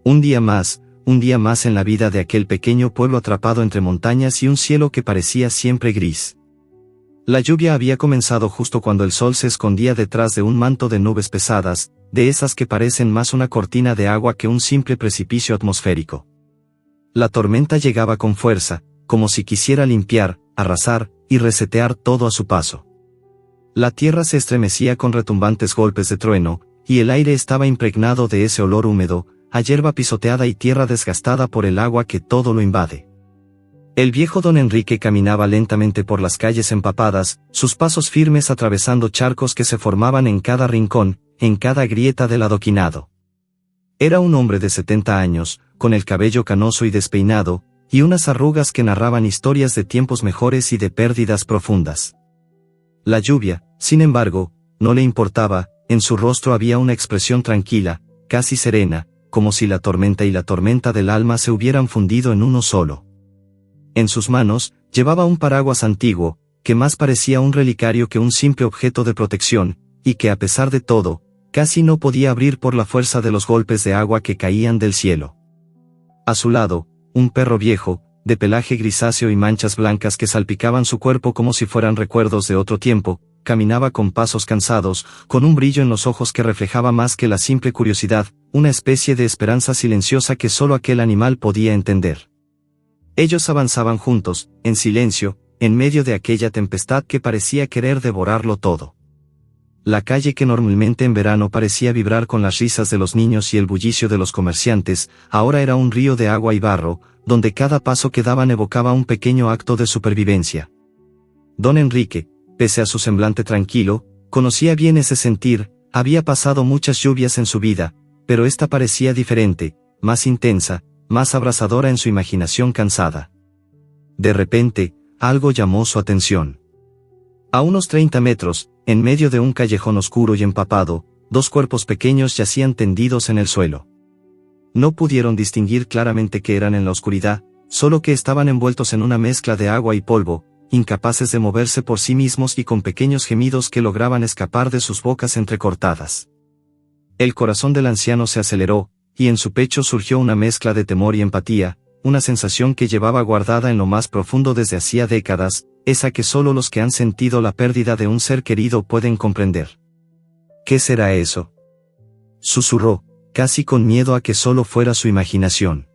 Un día más en la vida de aquel pequeño pueblo atrapado entre montañas y un cielo que parecía siempre gris. La lluvia había comenzado justo cuando el sol se escondía detrás de un manto de nubes pesadas, de esas que parecen más una cortina de agua que un simple precipicio atmosférico. La tormenta llegaba con fuerza, como si quisiera limpiar, arrasar y resetear todo a su paso. La tierra se estremecía con retumbantes golpes de trueno, y el aire estaba impregnado de ese olor húmedo, a hierba pisoteada y tierra desgastada por el agua que todo lo invade. El viejo don Enrique caminaba lentamente por las calles empapadas, sus pasos firmes atravesando charcos que se formaban en cada rincón, en cada grieta del adoquinado. Era un hombre de 70 años, con el cabello canoso y despeinado, y unas arrugas que narraban historias de tiempos mejores y de pérdidas profundas. La lluvia, sin embargo, no le importaba, en su rostro había una expresión tranquila, casi serena, como si la tormenta y la tormenta del alma se hubieran fundido en uno solo. En sus manos, llevaba un paraguas antiguo, que más parecía un relicario que un simple objeto de protección, y que a pesar de todo, casi no podía abrir por la fuerza de los golpes de agua que caían del cielo. A su lado, un perro viejo, de pelaje grisáceo y manchas blancas que salpicaban su cuerpo como si fueran recuerdos de otro tiempo, caminaba con pasos cansados, con un brillo en los ojos que reflejaba más que la simple curiosidad, una especie de esperanza silenciosa que solo aquel animal podía entender. Ellos avanzaban juntos, en silencio, en medio de aquella tempestad que parecía querer devorarlo todo. La calle que normalmente en verano parecía vibrar con las risas de los niños y el bullicio de los comerciantes, ahora era un río de agua y barro, donde cada paso que daban evocaba un pequeño acto de supervivencia. Don Enrique, pese a su semblante tranquilo, conocía bien ese sentir, había pasado muchas lluvias en su vida, pero esta parecía diferente, más intensa, más abrasadora en su imaginación cansada. De repente, algo llamó su atención. A unos 30 metros, en medio de un callejón oscuro y empapado, dos cuerpos pequeños yacían tendidos en el suelo. No pudieron distinguir claramente qué eran en la oscuridad, solo que estaban envueltos en una mezcla de agua y polvo, incapaces de moverse por sí mismos y con pequeños gemidos que lograban escapar de sus bocas entrecortadas. El corazón del anciano se aceleró, y en su pecho surgió una mezcla de temor y empatía, una sensación que llevaba guardada en lo más profundo desde hacía décadas, esa que solo los que han sentido la pérdida de un ser querido pueden comprender. ¿Qué será eso?, susurró, casi con miedo a que solo fuera su imaginación.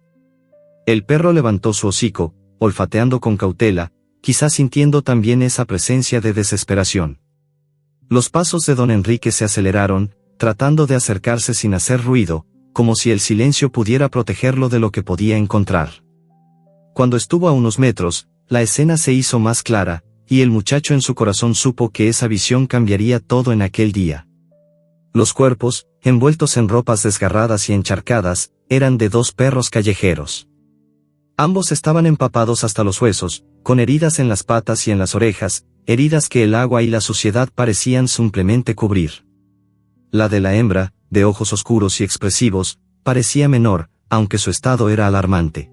El perro levantó su hocico, olfateando con cautela, quizás sintiendo también esa presencia de desesperación. Los pasos de don Enrique se aceleraron, tratando de acercarse sin hacer ruido, como si el silencio pudiera protegerlo de lo que podía encontrar. Cuando estuvo a unos metros, la escena se hizo más clara, y el muchacho en su corazón supo que esa visión cambiaría todo en aquel día. Los cuerpos, envueltos en ropas desgarradas y encharcadas, eran de dos perros callejeros. Ambos estaban empapados hasta los huesos, con heridas en las patas y en las orejas, heridas que el agua y la suciedad parecían simplemente cubrir. La de la hembra, de ojos oscuros y expresivos, parecía menor, aunque su estado era alarmante.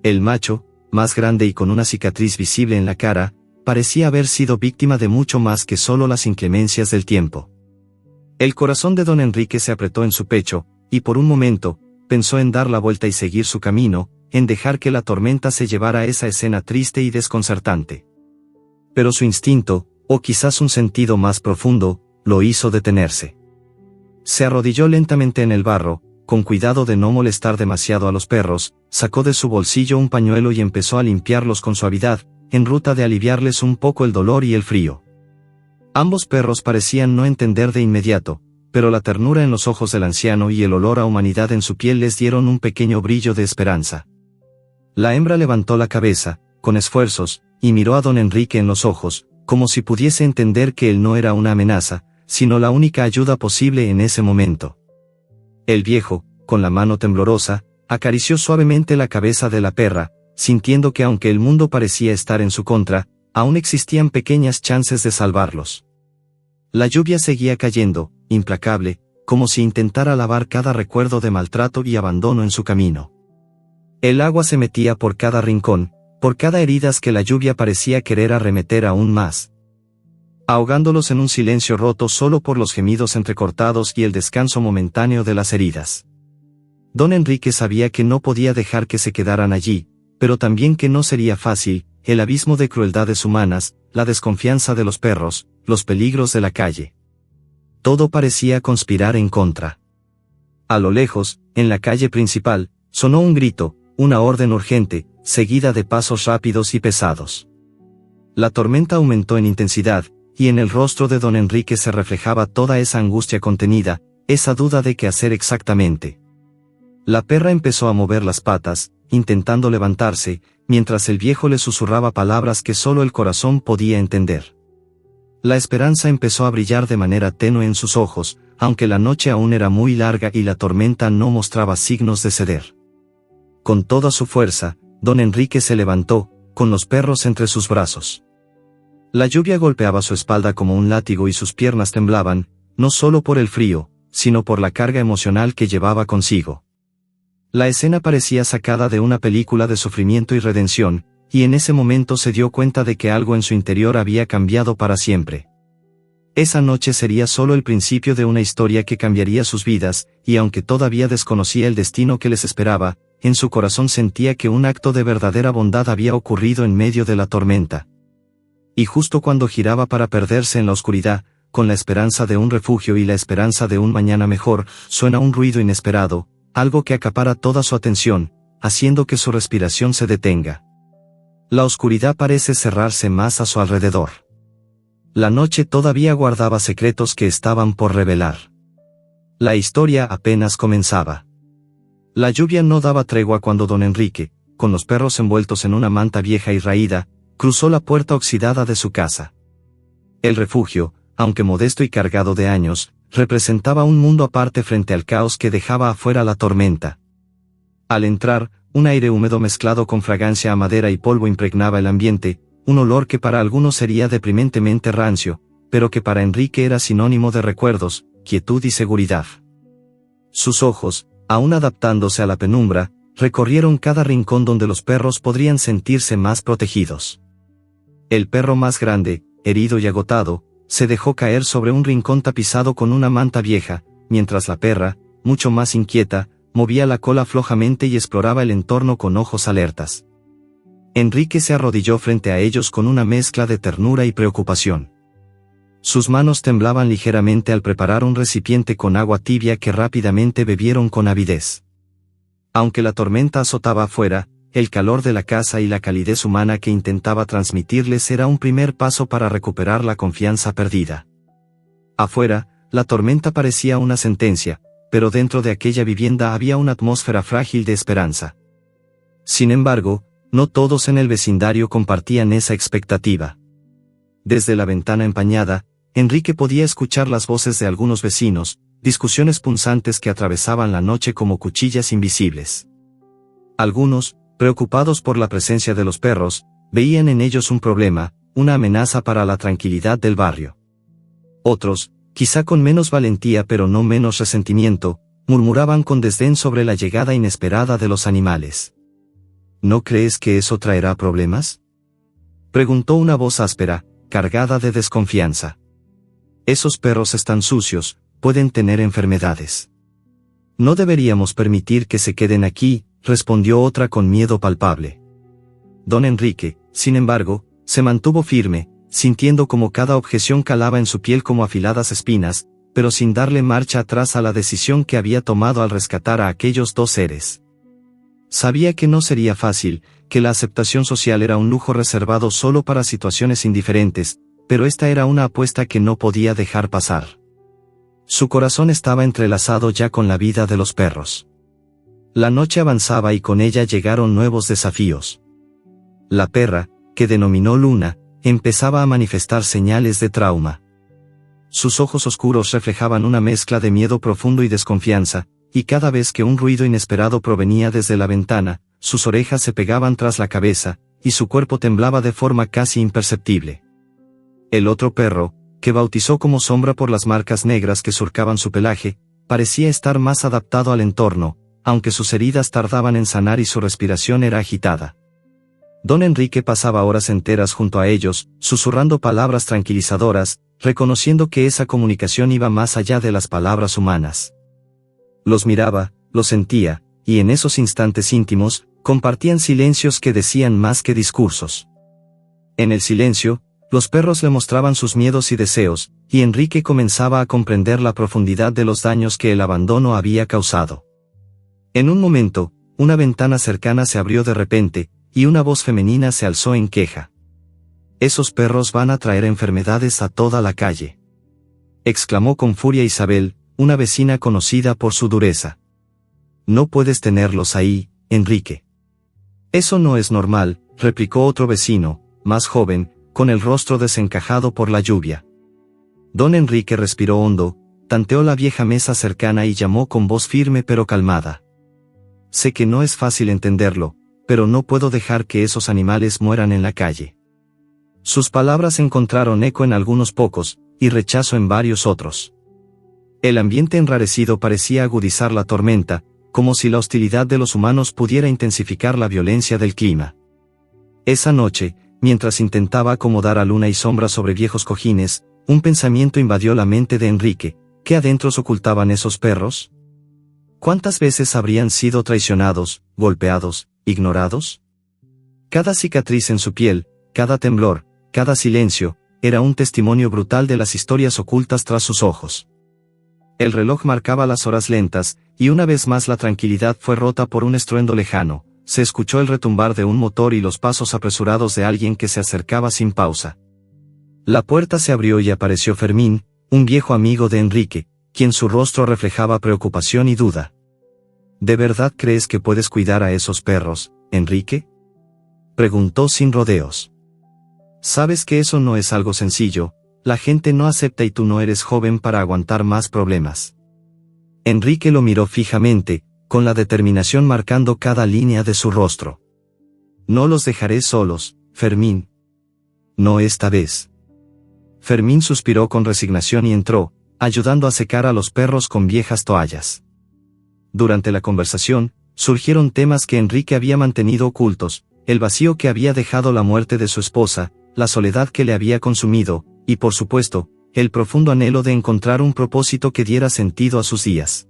El macho, más grande y con una cicatriz visible en la cara, parecía haber sido víctima de mucho más que solo las inclemencias del tiempo. El corazón de don Enrique se apretó en su pecho, y por un momento, pensó en dar la vuelta y seguir su camino, en dejar que la tormenta se llevara esa escena triste y desconcertante. Pero su instinto, o quizás un sentido más profundo, lo hizo detenerse. Se arrodilló lentamente en el barro, con cuidado de no molestar demasiado a los perros, sacó de su bolsillo un pañuelo y empezó a limpiarlos con suavidad, en ruta de aliviarles un poco el dolor y el frío. Ambos perros parecían no entender de inmediato, pero la ternura en los ojos del anciano y el olor a humanidad en su piel les dieron un pequeño brillo de esperanza. La hembra levantó la cabeza, con esfuerzos, y miró a don Enrique en los ojos, como si pudiese entender que él no era una amenaza, sino la única ayuda posible en ese momento. El viejo, con la mano temblorosa, acarició suavemente la cabeza de la perra, sintiendo que aunque el mundo parecía estar en su contra, aún existían pequeñas chances de salvarlos. La lluvia seguía cayendo, implacable, como si intentara lavar cada recuerdo de maltrato y abandono en su camino. El agua se metía por cada rincón, por cada herida que la lluvia parecía querer arremeter aún más, ahogándolos en un silencio roto solo por los gemidos entrecortados y el descanso momentáneo de las heridas. Don Enrique sabía que no podía dejar que se quedaran allí, pero también que no sería fácil, el abismo de crueldades humanas, la desconfianza de los perros, los peligros de la calle. Todo parecía conspirar en contra. A lo lejos, en la calle principal, sonó un grito, una orden urgente, seguida de pasos rápidos y pesados. La tormenta aumentó en intensidad, y en el rostro de don Enrique se reflejaba toda esa angustia contenida, esa duda de qué hacer exactamente. La perra empezó a mover las patas, intentando levantarse, mientras el viejo le susurraba palabras que solo el corazón podía entender. La esperanza empezó a brillar de manera tenue en sus ojos, aunque la noche aún era muy larga y la tormenta no mostraba signos de ceder. Con toda su fuerza, don Enrique se levantó, con los perros entre sus brazos. La lluvia golpeaba su espalda como un látigo y sus piernas temblaban, no solo por el frío, sino por la carga emocional que llevaba consigo. La escena parecía sacada de una película de sufrimiento y redención, y en ese momento se dio cuenta de que algo en su interior había cambiado para siempre. Esa noche sería solo el principio de una historia que cambiaría sus vidas, y aunque todavía desconocía el destino que les esperaba, en su corazón sentía que un acto de verdadera bondad había ocurrido en medio de la tormenta. Y justo cuando giraba para perderse en la oscuridad, con la esperanza de un refugio y la esperanza de un mañana mejor, suena un ruido inesperado, algo que acapara toda su atención, haciendo que su respiración se detenga. La oscuridad parece cerrarse más a su alrededor. La noche todavía guardaba secretos que estaban por revelar. La historia apenas comenzaba. La lluvia no daba tregua cuando don Enrique, con los perros envueltos en una manta vieja y raída, cruzó la puerta oxidada de su casa. El refugio, aunque modesto y cargado de años, representaba un mundo aparte frente al caos que dejaba afuera la tormenta. Al entrar, un aire húmedo mezclado con fragancia a madera y polvo impregnaba el ambiente, un olor que para algunos sería deprimentemente rancio, pero que para Enrique era sinónimo de recuerdos, quietud y seguridad. Sus ojos, aún adaptándose a la penumbra, recorrieron cada rincón donde los perros podrían sentirse más protegidos. El perro más grande, herido y agotado, se dejó caer sobre un rincón tapizado con una manta vieja, mientras la perra, mucho más inquieta, movía la cola flojamente y exploraba el entorno con ojos alertas. Enrique se arrodilló frente a ellos con una mezcla de ternura y preocupación. Sus manos temblaban ligeramente al preparar un recipiente con agua tibia que rápidamente bebieron con avidez. Aunque la tormenta azotaba afuera, el calor de la casa y la calidez humana que intentaba transmitirles era un primer paso para recuperar la confianza perdida. Afuera, la tormenta parecía una sentencia, pero dentro de aquella vivienda había una atmósfera frágil de esperanza. Sin embargo, no todos en el vecindario compartían esa expectativa. Desde la ventana empañada, Enrique podía escuchar las voces de algunos vecinos, discusiones punzantes que atravesaban la noche como cuchillas invisibles. Algunos, preocupados por la presencia de los perros, veían en ellos un problema, una amenaza para la tranquilidad del barrio. Otros, quizá con menos valentía pero no menos resentimiento, murmuraban con desdén sobre la llegada inesperada de los animales. ¿No crees que eso traerá problemas?, preguntó una voz áspera, cargada de desconfianza. Esos perros están sucios, pueden tener enfermedades. No deberíamos permitir que se queden aquí, respondió otra con miedo palpable. Don Enrique, sin embargo, se mantuvo firme, sintiendo como cada objeción calaba en su piel como afiladas espinas, pero sin darle marcha atrás a la decisión que había tomado al rescatar a aquellos dos seres. Sabía que no sería fácil, que la aceptación social era un lujo reservado solo para situaciones indiferentes, pero esta era una apuesta que no podía dejar pasar. Su corazón estaba entrelazado ya con la vida de los perros. La noche avanzaba y con ella llegaron nuevos desafíos. La perra, que denominó Luna, empezaba a manifestar señales de trauma. Sus ojos oscuros reflejaban una mezcla de miedo profundo y desconfianza, y cada vez que un ruido inesperado provenía desde la ventana, sus orejas se pegaban tras la cabeza, y su cuerpo temblaba de forma casi imperceptible. El otro perro, que bautizó como Sombra por las marcas negras que surcaban su pelaje, parecía estar más adaptado al entorno, aunque sus heridas tardaban en sanar y su respiración era agitada. Don Enrique pasaba horas enteras junto a ellos, susurrando palabras tranquilizadoras, reconociendo que esa comunicación iba más allá de las palabras humanas. Los miraba, lo sentía, y en esos instantes íntimos, compartían silencios que decían más que discursos. En el silencio, los perros le mostraban sus miedos y deseos, y Enrique comenzaba a comprender la profundidad de los daños que el abandono había causado. En un momento, una ventana cercana se abrió de repente, y una voz femenina se alzó en queja. «Esos perros van a traer enfermedades a toda la calle», exclamó con furia Isabel, una vecina conocida por su dureza. «No puedes tenerlos ahí, Enrique». «Eso no es normal», replicó otro vecino, más joven, con el rostro desencajado por la lluvia. Don Enrique respiró hondo, tanteó la vieja mesa cercana y llamó con voz firme pero calmada. «Sé que no es fácil entenderlo, pero no puedo dejar que esos animales mueran en la calle». Sus palabras encontraron eco en algunos pocos, y rechazo en varios otros. El ambiente enrarecido parecía agudizar la tormenta, como si la hostilidad de los humanos pudiera intensificar la violencia del clima. Esa noche, mientras intentaba acomodar a luna y sombra sobre viejos cojines, un pensamiento invadió la mente de Enrique. ¿Qué adentros ocultaban esos perros? ¿Cuántas veces habrían sido traicionados, golpeados, ignorados? Cada cicatriz en su piel, cada temblor, cada silencio, era un testimonio brutal de las historias ocultas tras sus ojos. El reloj marcaba las horas lentas, y una vez más la tranquilidad fue rota por un estruendo lejano. Se escuchó el retumbar de un motor y los pasos apresurados de alguien que se acercaba sin pausa. La puerta se abrió y apareció Fermín, un viejo amigo de Enrique, quien su rostro reflejaba preocupación y duda. ¿De verdad crees que puedes cuidar a esos perros, Enrique?, preguntó sin rodeos. Sabes que eso no es algo sencillo, la gente no acepta y tú no eres joven para aguantar más problemas. Enrique lo miró fijamente, con la determinación marcando cada línea de su rostro. No los dejaré solos, Fermín. No esta vez. Fermín suspiró con resignación y entró, ayudando a secar a los perros con viejas toallas. Durante la conversación, surgieron temas que Enrique había mantenido ocultos, el vacío que había dejado la muerte de su esposa, la soledad que le había consumido, y por supuesto, el profundo anhelo de encontrar un propósito que diera sentido a sus días.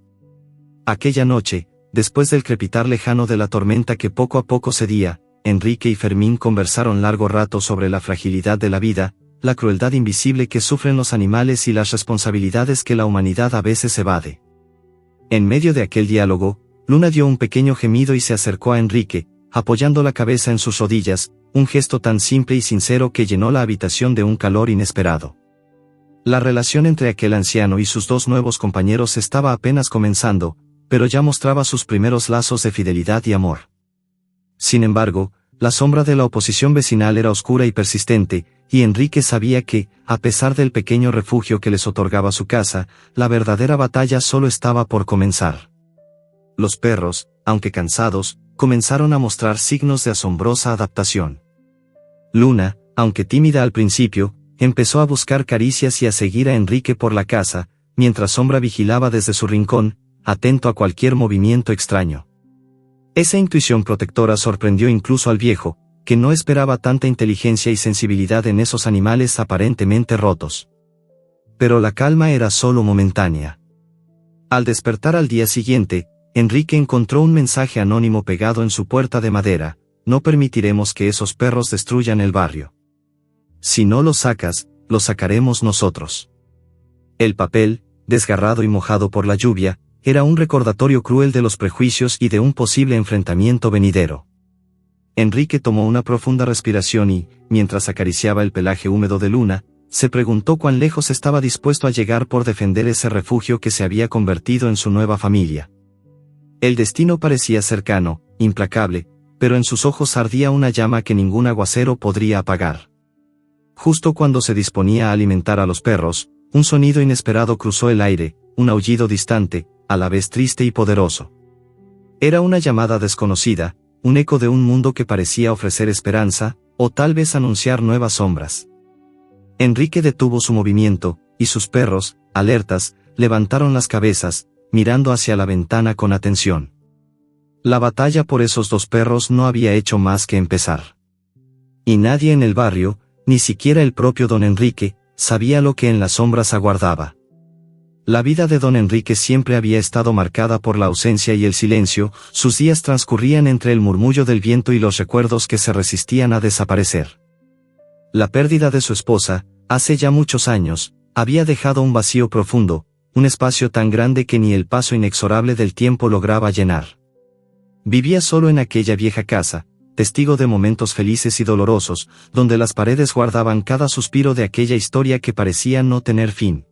Aquella noche, después del crepitar lejano de la tormenta que poco a poco cedía, Enrique y Fermín conversaron largo rato sobre la fragilidad de la vida, la crueldad invisible que sufren los animales y las responsabilidades que la humanidad a veces evade. En medio de aquel diálogo, Luna dio un pequeño gemido y se acercó a Enrique, apoyando la cabeza en sus rodillas, un gesto tan simple y sincero que llenó la habitación de un calor inesperado. La relación entre aquel anciano y sus dos nuevos compañeros estaba apenas comenzando, pero ya mostraba sus primeros lazos de fidelidad y amor. Sin embargo, la sombra de la oposición vecinal era oscura y persistente, y Enrique sabía que, a pesar del pequeño refugio que les otorgaba su casa, la verdadera batalla solo estaba por comenzar. Los perros, aunque cansados, comenzaron a mostrar signos de asombrosa adaptación. Luna, aunque tímida al principio, empezó a buscar caricias y a seguir a Enrique por la casa, mientras Sombra vigilaba desde su rincón, atento a cualquier movimiento extraño. Esa intuición protectora sorprendió incluso al viejo, que no esperaba tanta inteligencia y sensibilidad en esos animales aparentemente rotos. Pero la calma era solo momentánea. Al despertar al día siguiente, Enrique encontró un mensaje anónimo pegado en su puerta de madera: no permitiremos que esos perros destruyan el barrio. Si no los sacas, los sacaremos nosotros. El papel, desgarrado y mojado por la lluvia, era un recordatorio cruel de los prejuicios y de un posible enfrentamiento venidero. Enrique tomó una profunda respiración y, mientras acariciaba el pelaje húmedo de Luna, se preguntó cuán lejos estaba dispuesto a llegar por defender ese refugio que se había convertido en su nueva familia. El destino parecía cercano, implacable, pero en sus ojos ardía una llama que ningún aguacero podría apagar. Justo cuando se disponía a alimentar a los perros, un sonido inesperado cruzó el aire, un aullido distante, a la vez triste y poderoso. Era una llamada desconocida, un eco de un mundo que parecía ofrecer esperanza, o tal vez anunciar nuevas sombras. Enrique detuvo su movimiento, y sus perros, alertas, levantaron las cabezas, mirando hacia la ventana con atención. La batalla por esos dos perros no había hecho más que empezar. Y nadie en el barrio, ni siquiera el propio don Enrique, sabía lo que en las sombras aguardaba. La vida de don Enrique siempre había estado marcada por la ausencia y el silencio, sus días transcurrían entre el murmullo del viento y los recuerdos que se resistían a desaparecer. La pérdida de su esposa, hace ya muchos años, había dejado un vacío profundo, un espacio tan grande que ni el paso inexorable del tiempo lograba llenar. Vivía solo en aquella vieja casa, testigo de momentos felices y dolorosos, donde las paredes guardaban cada suspiro de aquella historia que parecía no tener fin.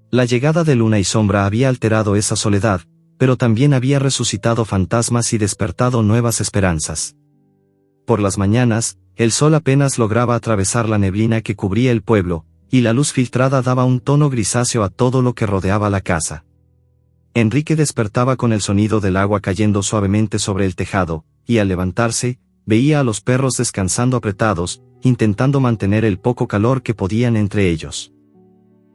La llegada de Luna y Sombra había alterado esa soledad, pero también había resucitado fantasmas y despertado nuevas esperanzas. Por las mañanas, el sol apenas lograba atravesar la neblina que cubría el pueblo, y la luz filtrada daba un tono grisáceo a todo lo que rodeaba la casa. Enrique despertaba con el sonido del agua cayendo suavemente sobre el tejado, y al levantarse, veía a los perros descansando apretados, intentando mantener el poco calor que podían entre ellos.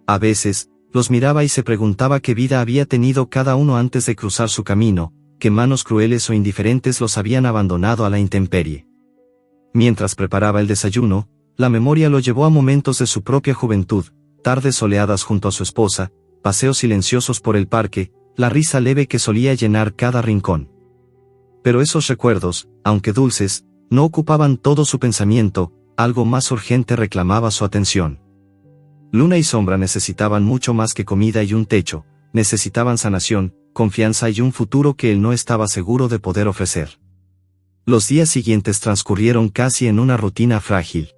A veces, los miraba y se preguntaba qué vida había tenido cada uno antes de cruzar su camino, qué manos crueles o indiferentes los habían abandonado a la intemperie. Mientras preparaba el desayuno, la memoria lo llevó a momentos de su propia juventud, tardes soleadas junto a su esposa, paseos silenciosos por el parque, la risa leve que solía llenar cada rincón. Pero esos recuerdos, aunque dulces, no ocupaban todo su pensamiento, algo más urgente reclamaba su atención. Luna y Sombra necesitaban mucho más que comida y un techo, necesitaban sanación, confianza y un futuro que él no estaba seguro de poder ofrecer. Los días siguientes transcurrieron casi en una rutina frágil.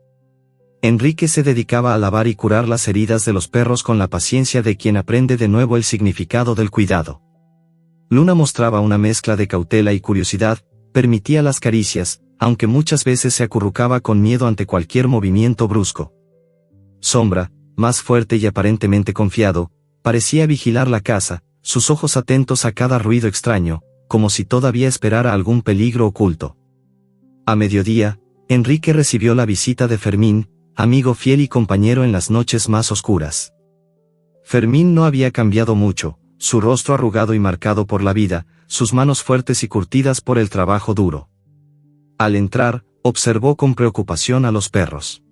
Enrique se dedicaba a lavar y curar las heridas de los perros con la paciencia de quien aprende de nuevo el significado del cuidado. Luna mostraba una mezcla de cautela y curiosidad, permitía las caricias, aunque muchas veces se acurrucaba con miedo ante cualquier movimiento brusco. Sombra, más fuerte y aparentemente confiado, parecía vigilar la casa, sus ojos atentos a cada ruido extraño, como si todavía esperara algún peligro oculto. A mediodía, Enrique recibió la visita de Fermín, amigo fiel y compañero en las noches más oscuras. Fermín no había cambiado mucho, su rostro arrugado y marcado por la vida, sus manos fuertes y curtidas por el trabajo duro. Al entrar, observó con preocupación a los perros.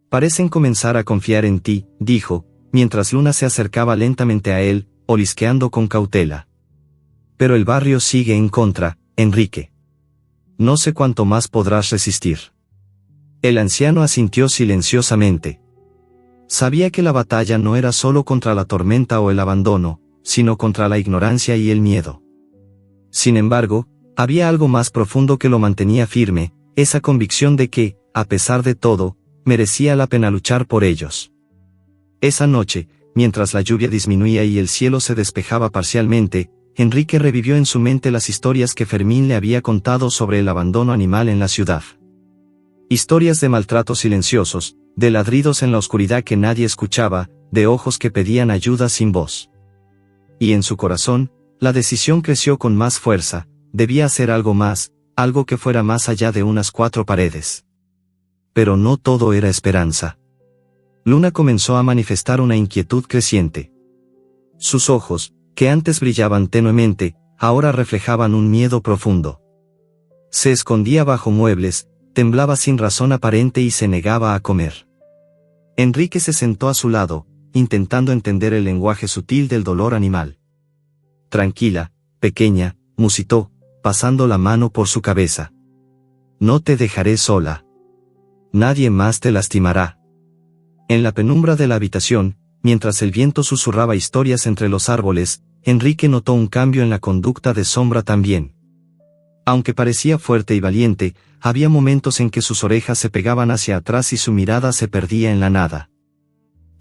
Parecen comenzar a confiar en ti, dijo, mientras Luna se acercaba lentamente a él, olisqueando con cautela. Pero el barrio sigue en contra, Enrique. No sé cuánto más podrás resistir. El anciano asintió silenciosamente. Sabía que la batalla no era solo contra la tormenta o el abandono, sino contra la ignorancia y el miedo. Sin embargo, había algo más profundo que lo mantenía firme, esa convicción de que, a pesar de todo, merecía la pena luchar por ellos. Esa noche, mientras la lluvia disminuía y el cielo se despejaba parcialmente, Enrique revivió en su mente las historias que Fermín le había contado sobre el abandono animal en la ciudad. Historias de maltratos silenciosos, de ladridos en la oscuridad que nadie escuchaba, de ojos que pedían ayuda sin voz. Y en su corazón, la decisión creció con más fuerza, debía hacer algo más, algo que fuera más allá de unas 4 paredes. Pero no todo era esperanza. Luna comenzó a manifestar una inquietud creciente. Sus ojos, que antes brillaban tenuemente, ahora reflejaban un miedo profundo. Se escondía bajo muebles, temblaba sin razón aparente y se negaba a comer. Enrique se sentó a su lado, intentando entender el lenguaje sutil del dolor animal. Tranquila, pequeña, musitó, pasando la mano por su cabeza. No te dejaré sola. Nadie más te lastimará. En la penumbra de la habitación, mientras el viento susurraba historias entre los árboles, Enrique notó un cambio en la conducta de Sombra también. Aunque parecía fuerte y valiente, había momentos en que sus orejas se pegaban hacia atrás y su mirada se perdía en la nada.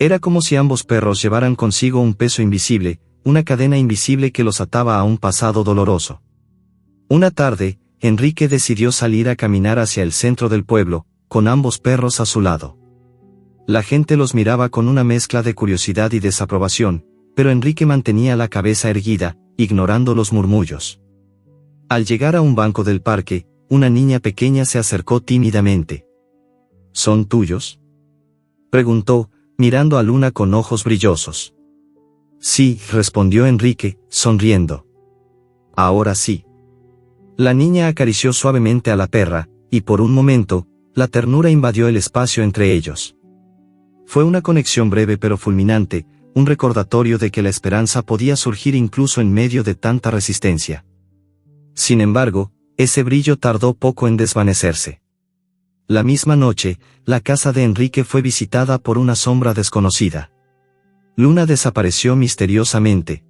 Era como si ambos perros llevaran consigo un peso invisible, una cadena invisible que los ataba a un pasado doloroso. Una tarde, Enrique decidió salir a caminar hacia el centro del pueblo, con ambos perros a su lado. La gente los miraba con una mezcla de curiosidad y desaprobación, pero Enrique mantenía la cabeza erguida, ignorando los murmullos. Al llegar a un banco del parque, una niña pequeña se acercó tímidamente. ¿Son tuyos?, preguntó, mirando a Luna con ojos brillosos. Sí, respondió Enrique, sonriendo. Ahora sí. La niña acarició suavemente a la perra, y por un momento, la ternura invadió el espacio entre ellos. Fue una conexión breve pero fulminante, un recordatorio de que la esperanza podía surgir incluso en medio de tanta resistencia. Sin embargo, ese brillo tardó poco en desvanecerse. La misma noche, la casa de Enrique fue visitada por una sombra desconocida. Luna desapareció misteriosamente.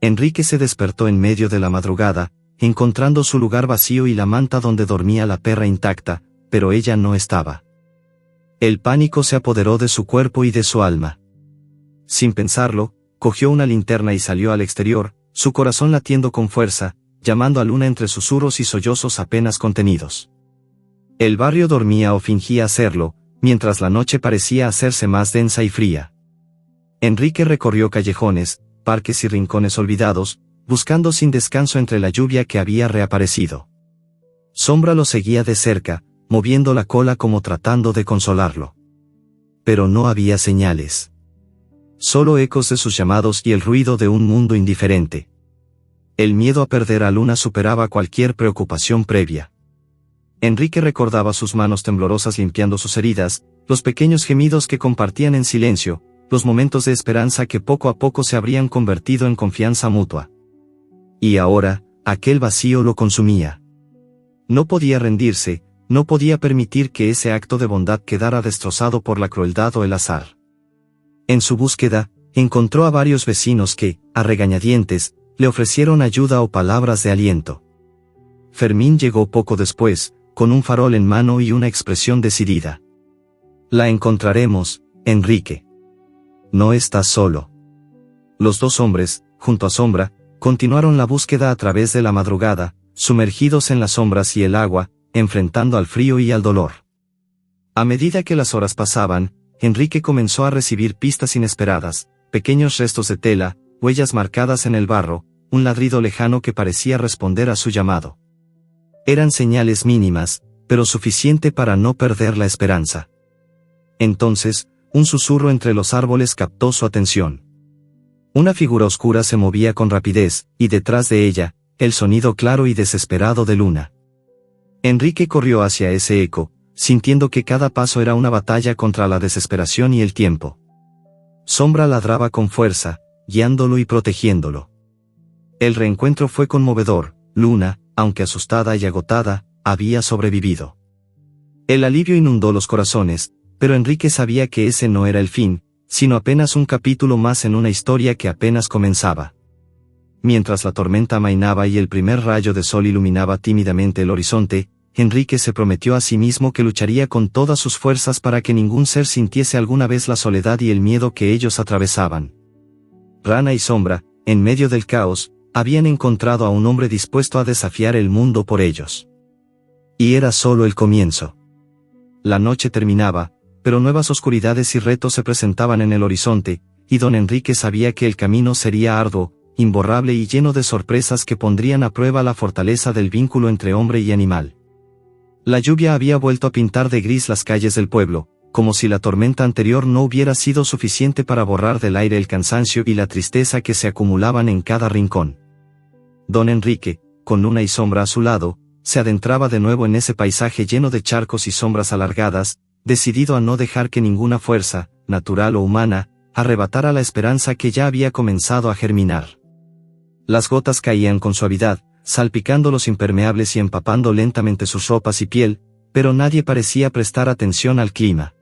Enrique se despertó en medio de la madrugada, encontrando su lugar vacío y la manta donde dormía la perra intacta, pero ella no estaba. El pánico se apoderó de su cuerpo y de su alma. Sin pensarlo, cogió una linterna y salió al exterior, su corazón latiendo con fuerza, llamando a Luna entre susurros y sollozos apenas contenidos. El barrio dormía o fingía hacerlo, mientras la noche parecía hacerse más densa y fría. Enrique recorrió callejones, parques y rincones olvidados, buscando sin descanso entre la lluvia que había reaparecido. Sombra lo seguía de cerca, moviendo la cola como tratando de consolarlo. Pero no había señales. Solo ecos de sus llamados y el ruido de un mundo indiferente. El miedo a perder a Luna superaba cualquier preocupación previa. Enrique recordaba sus manos temblorosas limpiando sus heridas, los pequeños gemidos que compartían en silencio, los momentos de esperanza que poco a poco se habrían convertido en confianza mutua. Y ahora, aquel vacío lo consumía. No podía rendirse, no podía permitir que ese acto de bondad quedara destrozado por la crueldad o el azar. En su búsqueda, encontró a varios vecinos que, a regañadientes, le ofrecieron ayuda o palabras de aliento. Fermín llegó poco después, con un farol en mano y una expresión decidida. La encontraremos, Enrique. No estás solo. Los dos hombres, junto a Sombra, continuaron la búsqueda a través de la madrugada, sumergidos en las sombras y el agua, enfrentando al frío y al dolor. A medida que las horas pasaban, Enrique comenzó a recibir pistas inesperadas, pequeños restos de tela, huellas marcadas en el barro, un ladrido lejano que parecía responder a su llamado. Eran señales mínimas, pero suficiente para no perder la esperanza. Entonces, un susurro entre los árboles captó su atención. Una figura oscura se movía con rapidez, y detrás de ella, el sonido claro y desesperado de Luna. Enrique corrió hacia ese eco, sintiendo que cada paso era una batalla contra la desesperación y el tiempo. Sombra ladraba con fuerza, guiándolo y protegiéndolo. El reencuentro fue conmovedor. Luna, aunque asustada y agotada, había sobrevivido. El alivio inundó los corazones, pero Enrique sabía que ese no era el fin, sino apenas un capítulo más en una historia que apenas comenzaba. Mientras la tormenta amainaba y el primer rayo de sol iluminaba tímidamente el horizonte, Enrique se prometió a sí mismo que lucharía con todas sus fuerzas para que ningún ser sintiese alguna vez la soledad y el miedo que ellos atravesaban. Rana y Sombra, en medio del caos, habían encontrado a un hombre dispuesto a desafiar el mundo por ellos. Y era solo el comienzo. La noche terminaba, pero nuevas oscuridades y retos se presentaban en el horizonte, y don Enrique sabía que el camino sería arduo, imborrable y lleno de sorpresas que pondrían a prueba la fortaleza del vínculo entre hombre y animal. La lluvia había vuelto a pintar de gris las calles del pueblo, como si la tormenta anterior no hubiera sido suficiente para borrar del aire el cansancio y la tristeza que se acumulaban en cada rincón. Don Enrique, con Luna y Sombra a su lado, se adentraba de nuevo en ese paisaje lleno de charcos y sombras alargadas, decidido a no dejar que ninguna fuerza, natural o humana, arrebatara la esperanza que ya había comenzado a germinar. Las gotas caían con suavidad, salpicando los impermeables y empapando lentamente sus ropas y piel, pero nadie parecía prestar atención al clima.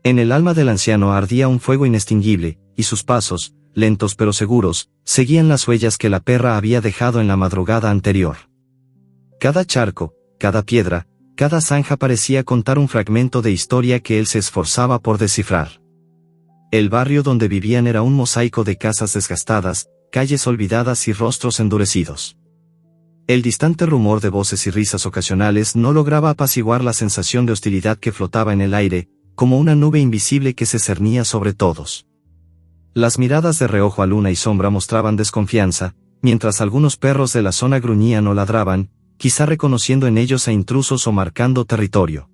En el alma del anciano ardía un fuego inextinguible, y sus pasos, lentos pero seguros, seguían las huellas que la perra había dejado en la madrugada anterior. Cada charco, cada piedra, cada zanja parecía contar un fragmento de historia que él se esforzaba por descifrar. El barrio donde vivían era un mosaico de casas desgastadas, calles olvidadas y rostros endurecidos. El distante rumor de voces y risas ocasionales no lograba apaciguar la sensación de hostilidad que flotaba en el aire, como una nube invisible que se cernía sobre todos. Las miradas de reojo a Luna y Sombra mostraban desconfianza, mientras algunos perros de la zona gruñían o ladraban, quizá reconociendo en ellos a intrusos o marcando territorio.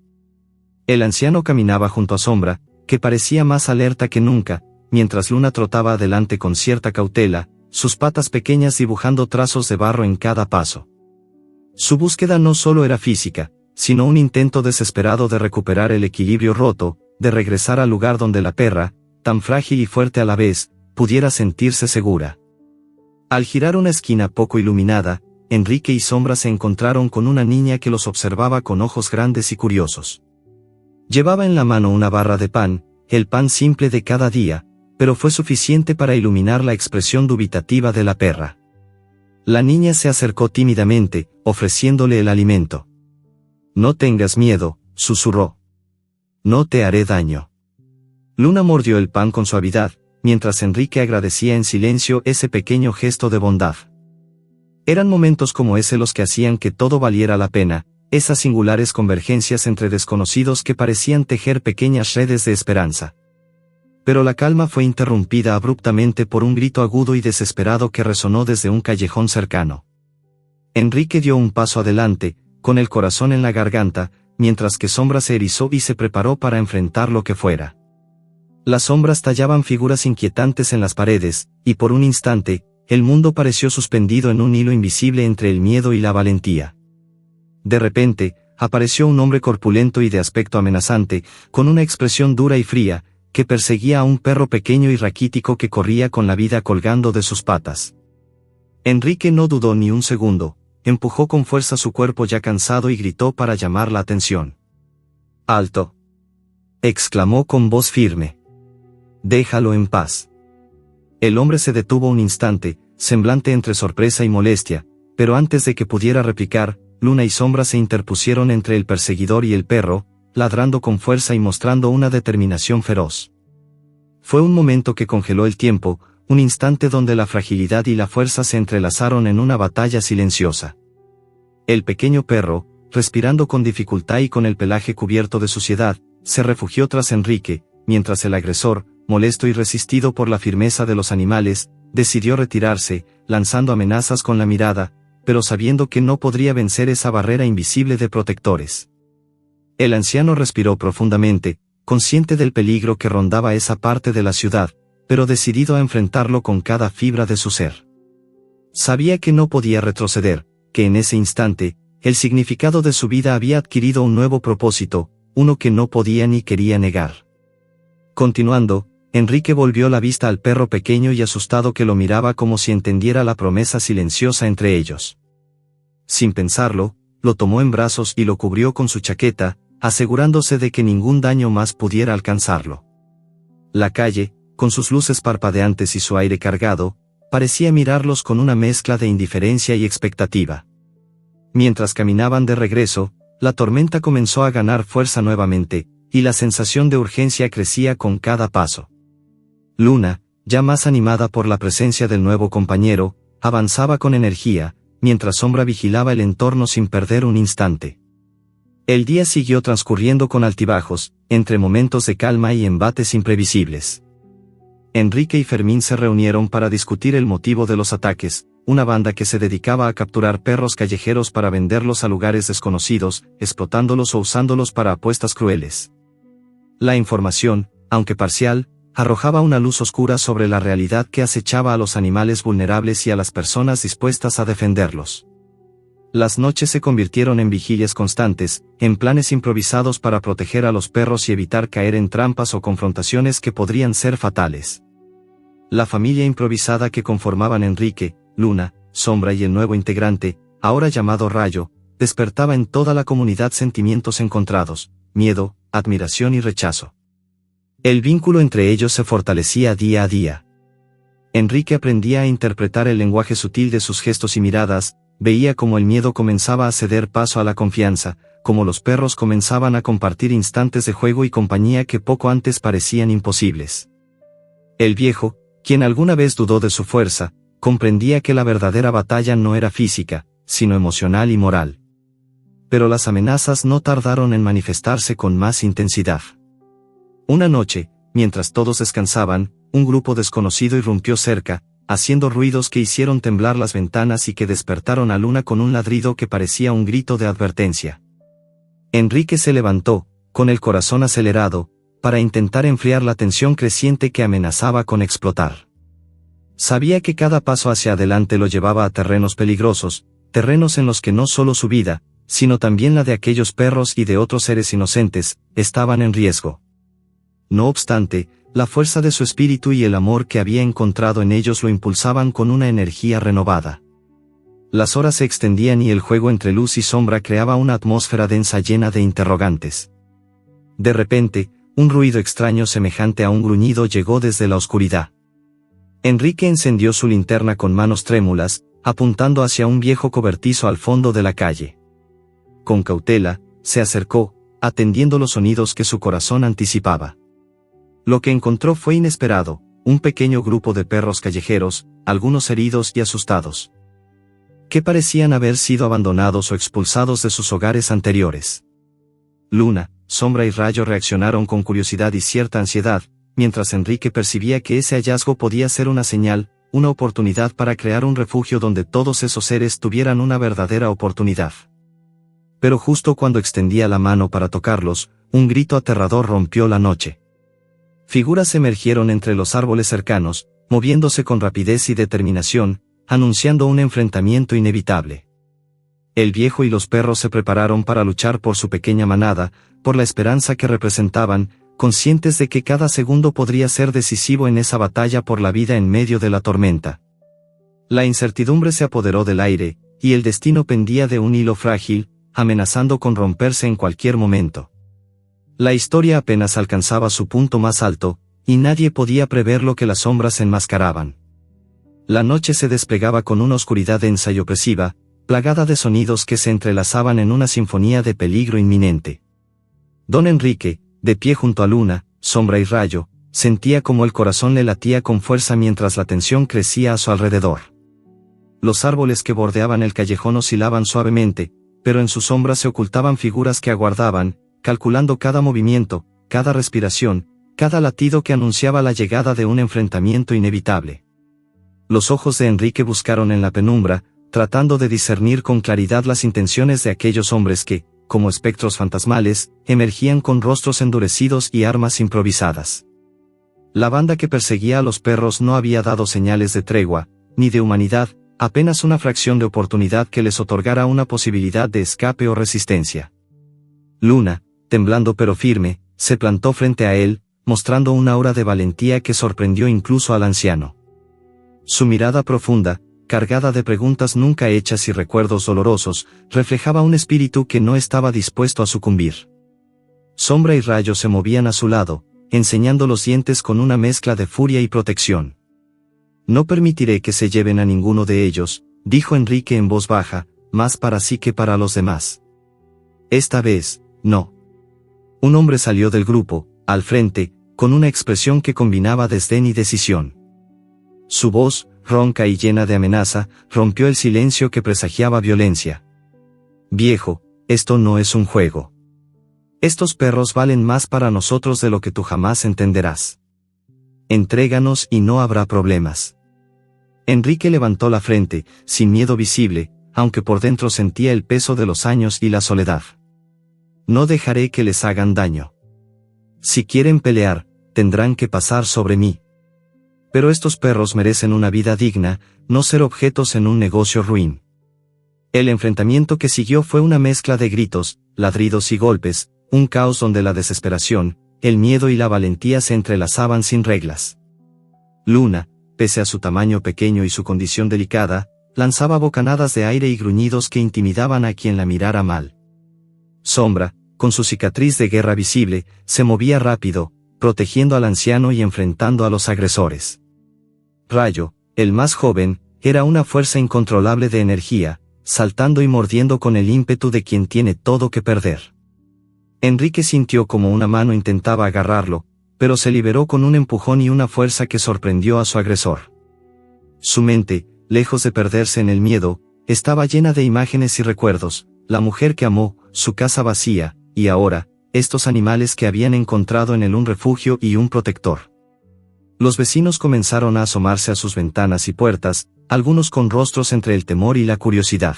El anciano caminaba junto a Sombra, que parecía más alerta que nunca, mientras Luna trotaba adelante con cierta cautela, sus patas pequeñas dibujando trazos de barro en cada paso. Su búsqueda no solo era física, sino un intento desesperado de recuperar el equilibrio roto, de regresar al lugar donde la perra, tan frágil y fuerte a la vez, pudiera sentirse segura. Al girar una esquina poco iluminada, Enrique y Sombra se encontraron con una niña que los observaba con ojos grandes y curiosos. Llevaba en la mano una barra de pan, el pan simple de cada día, pero fue suficiente para iluminar la expresión dubitativa de la perra. La niña se acercó tímidamente, ofreciéndole el alimento. «No tengas miedo», susurró. «No te haré daño». Luna mordió el pan con suavidad, mientras Enrique agradecía en silencio ese pequeño gesto de bondad. Eran momentos como ese los que hacían que todo valiera la pena, esas singulares convergencias entre desconocidos que parecían tejer pequeñas redes de esperanza. Pero la calma fue interrumpida abruptamente por un grito agudo y desesperado que resonó desde un callejón cercano. Enrique dio un paso adelante, con el corazón en la garganta, mientras que Sombra se erizó y se preparó para enfrentar lo que fuera. Las sombras tallaban figuras inquietantes en las paredes, y por un instante, el mundo pareció suspendido en un hilo invisible entre el miedo y la valentía. De repente, apareció un hombre corpulento y de aspecto amenazante, con una expresión dura y fría, que perseguía a un perro pequeño y raquítico que corría con la vida colgando de sus patas. Enrique no dudó ni un segundo, empujó con fuerza su cuerpo ya cansado y gritó para llamar la atención. «¡Alto!», exclamó con voz firme. «Déjalo en paz». El hombre se detuvo un instante, semblante entre sorpresa y molestia, pero antes de que pudiera replicar, Luna y Sombra se interpusieron entre el perseguidor y el perro, ladrando con fuerza y mostrando una determinación feroz. Fue un momento que congeló el tiempo, un instante donde la fragilidad y la fuerza se entrelazaron en una batalla silenciosa. El pequeño perro, respirando con dificultad y con el pelaje cubierto de suciedad, se refugió tras Enrique, mientras el agresor, molesto y resistido por la firmeza de los animales, decidió retirarse, lanzando amenazas con la mirada, pero sabiendo que no podría vencer esa barrera invisible de protectores. El anciano respiró profundamente, consciente del peligro que rondaba esa parte de la ciudad, pero decidido a enfrentarlo con cada fibra de su ser. Sabía que no podía retroceder, que en ese instante, el significado de su vida había adquirido un nuevo propósito, uno que no podía ni quería negar. Continuando, Enrique volvió la vista al perro pequeño y asustado que lo miraba como si entendiera la promesa silenciosa entre ellos. Sin pensarlo, lo tomó en brazos y lo cubrió con su chaqueta, asegurándose de que ningún daño más pudiera alcanzarlo. La calle, con sus luces parpadeantes y su aire cargado, parecía mirarlos con una mezcla de indiferencia y expectativa. Mientras caminaban de regreso, la tormenta comenzó a ganar fuerza nuevamente, y la sensación de urgencia crecía con cada paso. Luna, ya más animada por la presencia del nuevo compañero, avanzaba con energía, mientras Sombra vigilaba el entorno sin perder un instante. El día siguió transcurriendo con altibajos, entre momentos de calma y embates imprevisibles. Enrique y Fermín se reunieron para discutir el motivo de los ataques, una banda que se dedicaba a capturar perros callejeros para venderlos a lugares desconocidos, explotándolos o usándolos para apuestas crueles. La información, aunque parcial, arrojaba una luz oscura sobre la realidad que acechaba a los animales vulnerables y a las personas dispuestas a defenderlos. Las noches se convirtieron en vigilias constantes, en planes improvisados para proteger a los perros y evitar caer en trampas o confrontaciones que podrían ser fatales. La familia improvisada que conformaban Enrique, Luna, Sombra y el nuevo integrante, ahora llamado Rayo, despertaba en toda la comunidad sentimientos encontrados, miedo, admiración y rechazo. El vínculo entre ellos se fortalecía día a día. Enrique aprendía a interpretar el lenguaje sutil de sus gestos y miradas, veía cómo el miedo comenzaba a ceder paso a la confianza, cómo los perros comenzaban a compartir instantes de juego y compañía que poco antes parecían imposibles. El viejo, quien alguna vez dudó de su fuerza, comprendía que la verdadera batalla no era física, sino emocional y moral. Pero las amenazas no tardaron en manifestarse con más intensidad. Una noche, mientras todos descansaban, un grupo desconocido irrumpió cerca, haciendo ruidos que hicieron temblar las ventanas y que despertaron a Luna con un ladrido que parecía un grito de advertencia. Enrique se levantó, con el corazón acelerado, para intentar enfriar la tensión creciente que amenazaba con explotar. Sabía que cada paso hacia adelante lo llevaba a terrenos peligrosos, terrenos en los que no solo su vida, sino también la de aquellos perros y de otros seres inocentes, estaban en riesgo. No obstante, La fuerza de su espíritu y el amor que había encontrado en ellos lo impulsaban con una energía renovada. Las horas se extendían y el juego entre luz y sombra creaba una atmósfera densa llena de interrogantes. De repente, un ruido extraño semejante a un gruñido llegó desde la oscuridad. Enrique encendió su linterna con manos trémulas, apuntando hacia un viejo cobertizo al fondo de la calle. Con cautela, se acercó, atendiendo los sonidos que su corazón anticipaba. Lo que encontró fue inesperado, un pequeño grupo de perros callejeros, algunos heridos y asustados, que parecían haber sido abandonados o expulsados de sus hogares anteriores. Luna, Sombra y Rayo reaccionaron con curiosidad y cierta ansiedad, mientras Enrique percibía que ese hallazgo podía ser una señal, una oportunidad para crear un refugio donde todos esos seres tuvieran una verdadera oportunidad. Pero justo cuando extendía la mano para tocarlos, un grito aterrador rompió la noche. Figuras emergieron entre los árboles cercanos, moviéndose con rapidez y determinación, anunciando un enfrentamiento inevitable. El viejo y los perros se prepararon para luchar por su pequeña manada, por la esperanza que representaban, conscientes de que cada segundo podría ser decisivo en esa batalla por la vida en medio de la tormenta. La incertidumbre se apoderó del aire, y el destino pendía de un hilo frágil, amenazando con romperse en cualquier momento. La historia apenas alcanzaba su punto más alto, y nadie podía prever lo que las sombras enmascaraban. La noche se desplegaba con una oscuridad densa y opresiva, plagada de sonidos que se entrelazaban en una sinfonía de peligro inminente. Don Enrique, de pie junto a Luna, Sombra y Rayo, sentía como el corazón le latía con fuerza mientras la tensión crecía a su alrededor. Los árboles que bordeaban el callejón oscilaban suavemente, pero en su sombra se ocultaban figuras que aguardaban, calculando cada movimiento, cada respiración, cada latido que anunciaba la llegada de un enfrentamiento inevitable. Los ojos de Enrique buscaron en la penumbra, tratando de discernir con claridad las intenciones de aquellos hombres que, como espectros fantasmales, emergían con rostros endurecidos y armas improvisadas. La banda que perseguía a los perros no había dado señales de tregua, ni de humanidad, apenas una fracción de oportunidad que les otorgara una posibilidad de escape o resistencia. Luna, temblando pero firme, se plantó frente a él, mostrando un aura de valentía que sorprendió incluso al anciano. Su mirada profunda, cargada de preguntas nunca hechas y recuerdos dolorosos, reflejaba un espíritu que no estaba dispuesto a sucumbir. Sombra y Rayo se movían a su lado, enseñando los dientes con una mezcla de furia y protección. «No permitiré que se lleven a ninguno de ellos», dijo Enrique en voz baja, más para sí que para los demás. «Esta vez, no». Un hombre salió del grupo, al frente, con una expresión que combinaba desdén y decisión. Su voz, ronca y llena de amenaza, rompió el silencio que presagiaba violencia. «Viejo, esto no es un juego. Estos perros valen más para nosotros de lo que tú jamás entenderás. Entréganos y no habrá problemas». Enrique levantó la frente, sin miedo visible, aunque por dentro sentía el peso de los años y la soledad. «No dejaré que les hagan daño. Si quieren pelear, tendrán que pasar sobre mí. Pero estos perros merecen una vida digna, no ser objetos en un negocio ruin». El enfrentamiento que siguió fue una mezcla de gritos, ladridos y golpes, un caos donde la desesperación, el miedo y la valentía se entrelazaban sin reglas. Luna, pese a su tamaño pequeño y su condición delicada, lanzaba bocanadas de aire y gruñidos que intimidaban a quien la mirara mal. Sombra, con su cicatriz de guerra visible, se movía rápido, protegiendo al anciano y enfrentando a los agresores. Rayo, el más joven, era una fuerza incontrolable de energía, saltando y mordiendo con el ímpetu de quien tiene todo que perder. Enrique sintió como una mano intentaba agarrarlo, pero se liberó con un empujón y una fuerza que sorprendió a su agresor. Su mente, lejos de perderse en el miedo, estaba llena de imágenes y recuerdos, la mujer que amó, su casa vacía, y ahora, estos animales que habían encontrado en él un refugio y un protector. Los vecinos comenzaron a asomarse a sus ventanas y puertas, algunos con rostros entre el temor y la curiosidad.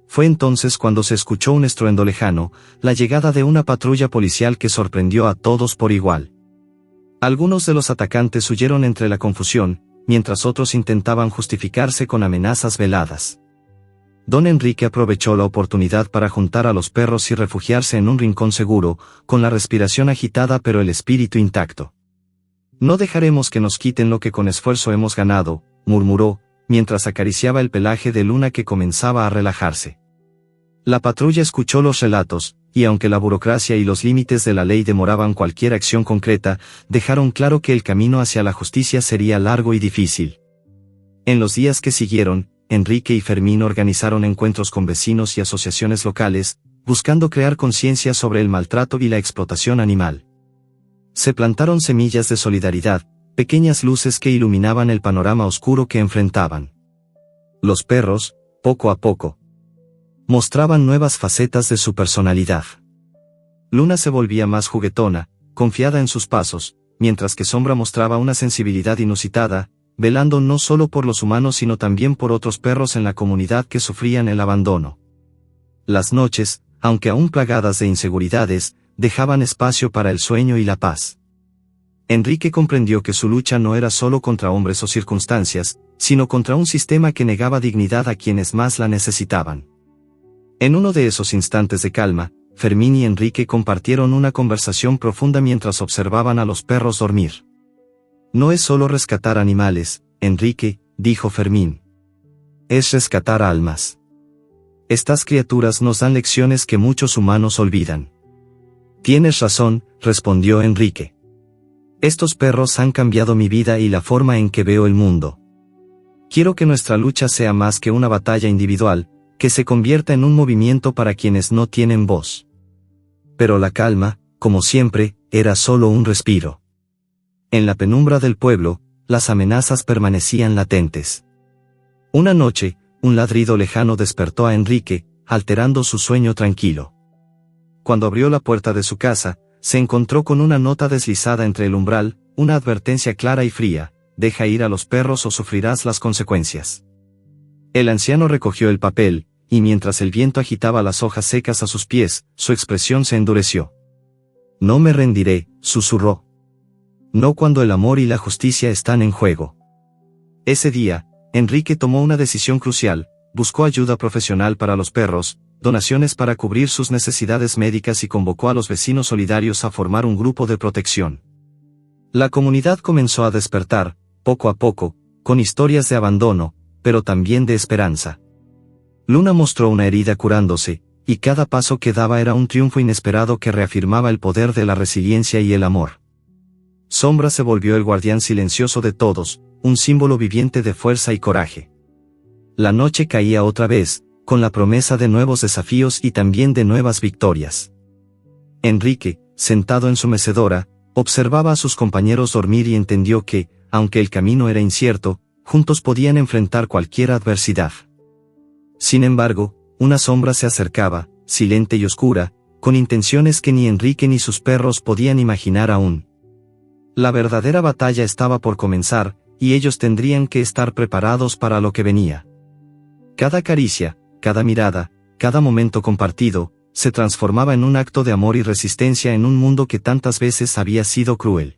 Fue entonces cuando se escuchó un estruendo lejano, la llegada de una patrulla policial que sorprendió a todos por igual. Algunos de los atacantes huyeron entre la confusión, mientras otros intentaban justificarse con amenazas veladas. Don Enrique aprovechó la oportunidad para juntar a los perros y refugiarse en un rincón seguro, con la respiración agitada pero el espíritu intacto. No dejaremos que nos quiten lo que con esfuerzo hemos ganado, murmuró, mientras acariciaba el pelaje de Luna que comenzaba a relajarse. La patrulla escuchó los relatos, y aunque la burocracia y los límites de la ley demoraban cualquier acción concreta, dejaron claro que el camino hacia la justicia sería largo y difícil. En los días que siguieron, Enrique y Fermín organizaron encuentros con vecinos y asociaciones locales, buscando crear conciencia sobre el maltrato y la explotación animal. Se plantaron semillas de solidaridad, pequeñas luces que iluminaban el panorama oscuro que enfrentaban. Los perros, poco a poco, mostraban nuevas facetas de su personalidad. Luna se volvía más juguetona, confiada en sus pasos, mientras que Sombra mostraba una sensibilidad inusitada, velando no solo por los humanos sino también por otros perros en la comunidad que sufrían el abandono. Las noches, aunque aún plagadas de inseguridades, dejaban espacio para el sueño y la paz. Enrique comprendió que su lucha no era solo contra hombres o circunstancias, sino contra un sistema que negaba dignidad a quienes más la necesitaban. En uno de esos instantes de calma, Fermín y Enrique compartieron una conversación profunda mientras observaban a los perros dormir. No es solo rescatar animales, Enrique, dijo Fermín. Es rescatar almas. Estas criaturas nos dan lecciones que muchos humanos olvidan. Tienes razón, respondió Enrique. Estos perros han cambiado mi vida y la forma en que veo el mundo. Quiero que nuestra lucha sea más que una batalla individual, que se convierta en un movimiento para quienes no tienen voz. Pero la calma, como siempre, era solo un respiro. En la penumbra del pueblo, las amenazas permanecían latentes. Una noche, un ladrido lejano despertó a Enrique, alterando su sueño tranquilo. Cuando abrió la puerta de su casa, se encontró con una nota deslizada entre el umbral, una advertencia clara y fría: deja ir a los perros o sufrirás las consecuencias. El anciano recogió el papel, y mientras el viento agitaba las hojas secas a sus pies, su expresión se endureció. No me rendiré, susurró. No cuando el amor y la justicia están en juego. Ese día, Enrique tomó una decisión crucial: buscó ayuda profesional para los perros, donaciones para cubrir sus necesidades médicas y convocó a los vecinos solidarios a formar un grupo de protección. La comunidad comenzó a despertar, poco a poco, con historias de abandono, pero también de esperanza. Luna mostró una herida curándose, y cada paso que daba era un triunfo inesperado que reafirmaba el poder de la resiliencia y el amor. Sombra se volvió el guardián silencioso de todos, un símbolo viviente de fuerza y coraje. La noche caía otra vez, con la promesa de nuevos desafíos y también de nuevas victorias. Enrique, sentado en su mecedora, observaba a sus compañeros dormir y entendió que, aunque el camino era incierto, juntos podían enfrentar cualquier adversidad. Sin embargo, una sombra se acercaba, silente y oscura, con intenciones que ni Enrique ni sus perros podían imaginar aún. La verdadera batalla estaba por comenzar, y ellos tendrían que estar preparados para lo que venía. Cada caricia, cada mirada, cada momento compartido, se transformaba en un acto de amor y resistencia en un mundo que tantas veces había sido cruel.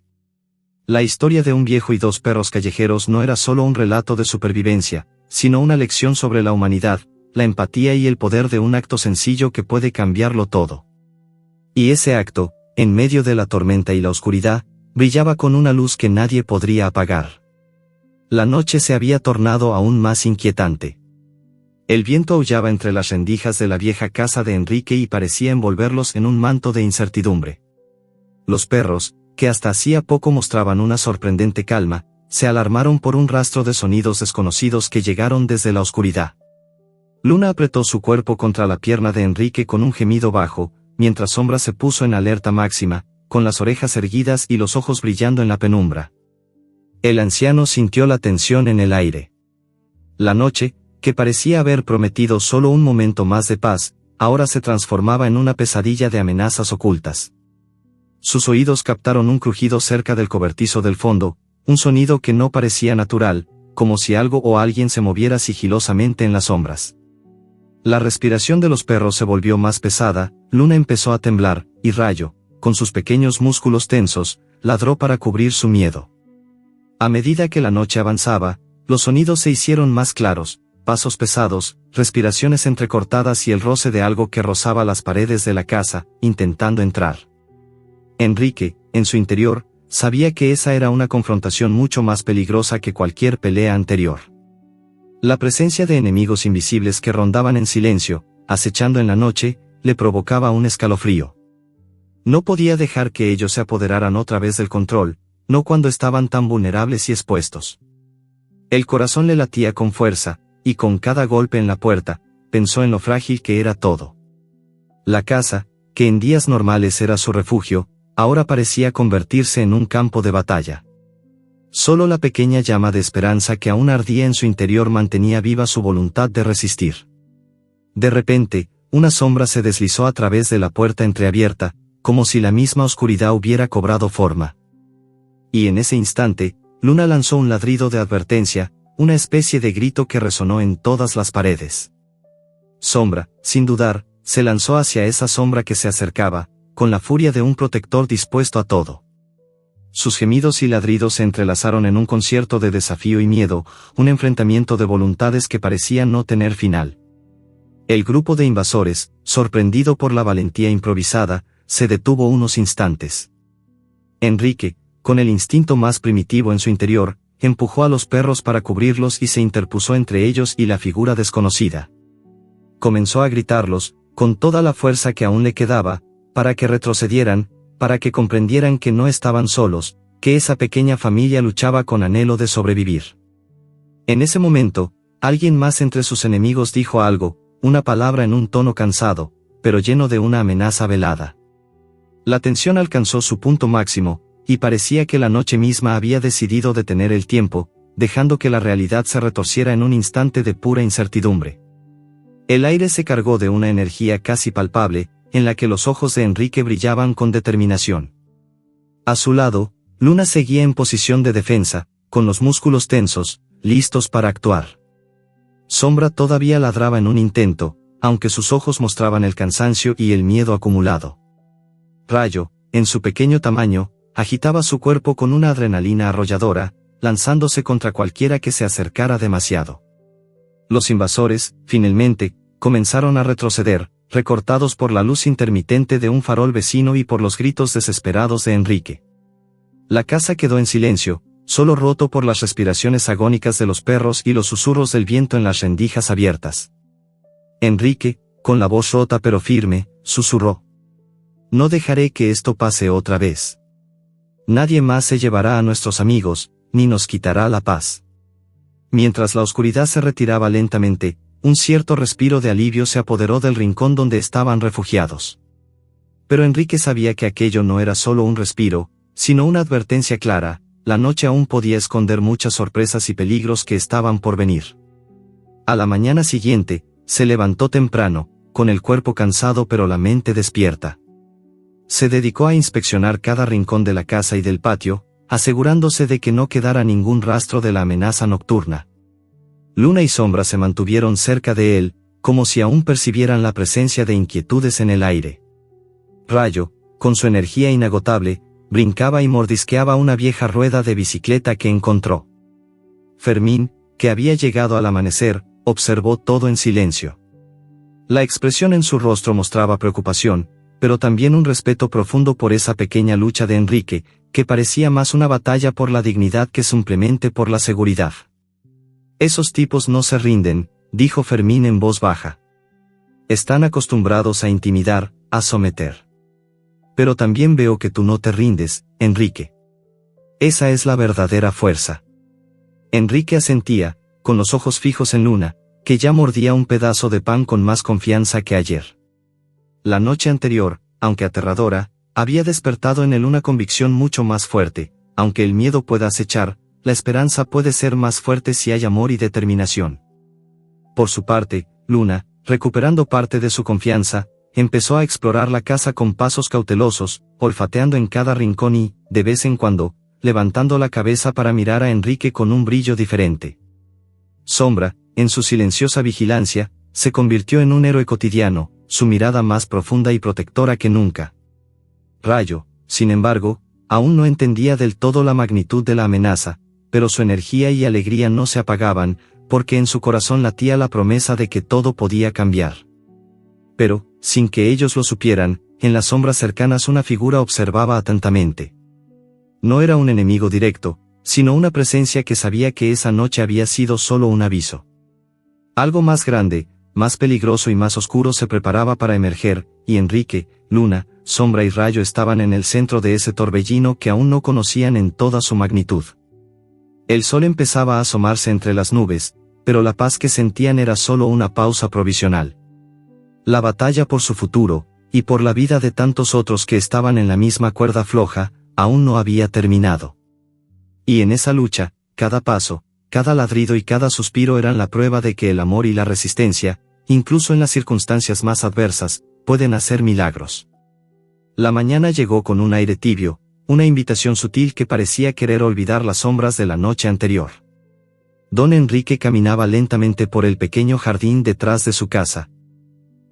La historia de un viejo y dos perros callejeros no era solo un relato de supervivencia, sino una lección sobre la humanidad, la empatía y el poder de un acto sencillo que puede cambiarlo todo. Y ese acto, en medio de la tormenta y la oscuridad, brillaba con una luz que nadie podría apagar. La noche se había tornado aún más inquietante. El viento aullaba entre las rendijas de la vieja casa de Enrique y parecía envolverlos en un manto de incertidumbre. Los perros, que hasta hacía poco mostraban una sorprendente calma, se alarmaron por un rastro de sonidos desconocidos que llegaron desde la oscuridad. Luna apretó su cuerpo contra la pierna de Enrique con un gemido bajo, mientras Sombra se puso en alerta máxima, con las orejas erguidas y los ojos brillando en la penumbra. El anciano sintió la tensión en el aire. La noche, que parecía haber prometido solo un momento más de paz, ahora se transformaba en una pesadilla de amenazas ocultas. Sus oídos captaron un crujido cerca del cobertizo del fondo, un sonido que no parecía natural, como si algo o alguien se moviera sigilosamente en las sombras. La respiración de los perros se volvió más pesada, Luna empezó a temblar, y Rayo, con sus pequeños músculos tensos, ladró para cubrir su miedo. A medida que la noche avanzaba, los sonidos se hicieron más claros: pasos pesados, respiraciones entrecortadas y el roce de algo que rozaba las paredes de la casa, intentando entrar. Enrique, en su interior, sabía que esa era una confrontación mucho más peligrosa que cualquier pelea anterior. La presencia de enemigos invisibles que rondaban en silencio, acechando en la noche, le provocaba un escalofrío. No podía dejar que ellos se apoderaran otra vez del control, no cuando estaban tan vulnerables y expuestos. El corazón le latía con fuerza, y con cada golpe en la puerta, pensó en lo frágil que era todo. La casa, que en días normales era su refugio, ahora parecía convertirse en un campo de batalla. Solo la pequeña llama de esperanza que aún ardía en su interior mantenía viva su voluntad de resistir. De repente, una sombra se deslizó a través de la puerta entreabierta, como si la misma oscuridad hubiera cobrado forma. Y en ese instante, Luna lanzó un ladrido de advertencia, una especie de grito que resonó en todas las paredes. Sombra, sin dudar, se lanzó hacia esa sombra que se acercaba, con la furia de un protector dispuesto a todo. Sus gemidos y ladridos se entrelazaron en un concierto de desafío y miedo, un enfrentamiento de voluntades que parecía no tener final. El grupo de invasores, sorprendido por la valentía improvisada, se detuvo unos instantes. Enrique, con el instinto más primitivo en su interior, empujó a los perros para cubrirlos y se interpuso entre ellos y la figura desconocida. Comenzó a gritarlos, con toda la fuerza que aún le quedaba, para que retrocedieran, para que comprendieran que no estaban solos, que esa pequeña familia luchaba con anhelo de sobrevivir. En ese momento, alguien más entre sus enemigos dijo algo, una palabra en un tono cansado, pero lleno de una amenaza velada. La tensión alcanzó su punto máximo, y parecía que la noche misma había decidido detener el tiempo, dejando que la realidad se retorciera en un instante de pura incertidumbre. El aire se cargó de una energía casi palpable, en la que los ojos de Enrique brillaban con determinación. A su lado, Luna seguía en posición de defensa, con los músculos tensos, listos para actuar. Sombra todavía ladraba en un intento, aunque sus ojos mostraban el cansancio y el miedo acumulado. Rayo, en su pequeño tamaño, agitaba su cuerpo con una adrenalina arrolladora, lanzándose contra cualquiera que se acercara demasiado. Los invasores, finalmente, comenzaron a retroceder, recortados por la luz intermitente de un farol vecino y por los gritos desesperados de Enrique. La casa quedó en silencio, solo roto por las respiraciones agónicas de los perros y los susurros del viento en las rendijas abiertas. Enrique, con la voz rota pero firme, susurró: «No dejaré que esto pase otra vez. Nadie más se llevará a nuestros amigos, ni nos quitará la paz». Mientras la oscuridad se retiraba lentamente, un cierto respiro de alivio se apoderó del rincón donde estaban refugiados. Pero Enrique sabía que aquello no era solo un respiro, sino una advertencia clara: la noche aún podía esconder muchas sorpresas y peligros que estaban por venir. A la mañana siguiente, se levantó temprano, con el cuerpo cansado pero la mente despierta. Se dedicó a inspeccionar cada rincón de la casa y del patio, asegurándose de que no quedara ningún rastro de la amenaza nocturna. Luna y Sombra se mantuvieron cerca de él, como si aún percibieran la presencia de inquietudes en el aire. Rayo, con su energía inagotable, brincaba y mordisqueaba una vieja rueda de bicicleta que encontró. Fermín, que había llegado al amanecer, observó todo en silencio. La expresión en su rostro mostraba preocupación, pero también un respeto profundo por esa pequeña lucha de Enrique, que parecía más una batalla por la dignidad que simplemente por la seguridad. «Esos tipos no se rinden», dijo Fermín en voz baja. «Están acostumbrados a intimidar, a someter. Pero también veo que tú no te rindes, Enrique. Esa es la verdadera fuerza». Enrique asentía, con los ojos fijos en Luna, que ya mordía un pedazo de pan con más confianza que ayer. La noche anterior, aunque aterradora, había despertado en él una convicción mucho más fuerte: aunque el miedo pueda acechar, la esperanza puede ser más fuerte si hay amor y determinación. Por su parte, Luna, recuperando parte de su confianza, empezó a explorar la casa con pasos cautelosos, olfateando en cada rincón y, de vez en cuando, levantando la cabeza para mirar a Enrique con un brillo diferente. Sombra, en su silenciosa vigilancia, se convirtió en un héroe cotidiano, su mirada más profunda y protectora que nunca. Rayo, sin embargo, aún no entendía del todo la magnitud de la amenaza, pero su energía y alegría no se apagaban, porque en su corazón latía la promesa de que todo podía cambiar. Pero, sin que ellos lo supieran, en las sombras cercanas una figura observaba atentamente. No era un enemigo directo, sino una presencia que sabía que esa noche había sido solo un aviso. Algo más grande, más peligroso y más oscuro se preparaba para emerger, y Enrique, Luna, Sombra y Rayo estaban en el centro de ese torbellino que aún no conocían en toda su magnitud. El sol empezaba a asomarse entre las nubes, pero la paz que sentían era solo una pausa provisional. La batalla por su futuro, y por la vida de tantos otros que estaban en la misma cuerda floja, aún no había terminado. Y en esa lucha, cada paso, cada ladrido y cada suspiro eran la prueba de que el amor y la resistencia, incluso en las circunstancias más adversas, pueden hacer milagros. La mañana llegó con un aire tibio, una invitación sutil que parecía querer olvidar las sombras de la noche anterior. Don Enrique caminaba lentamente por el pequeño jardín detrás de su casa,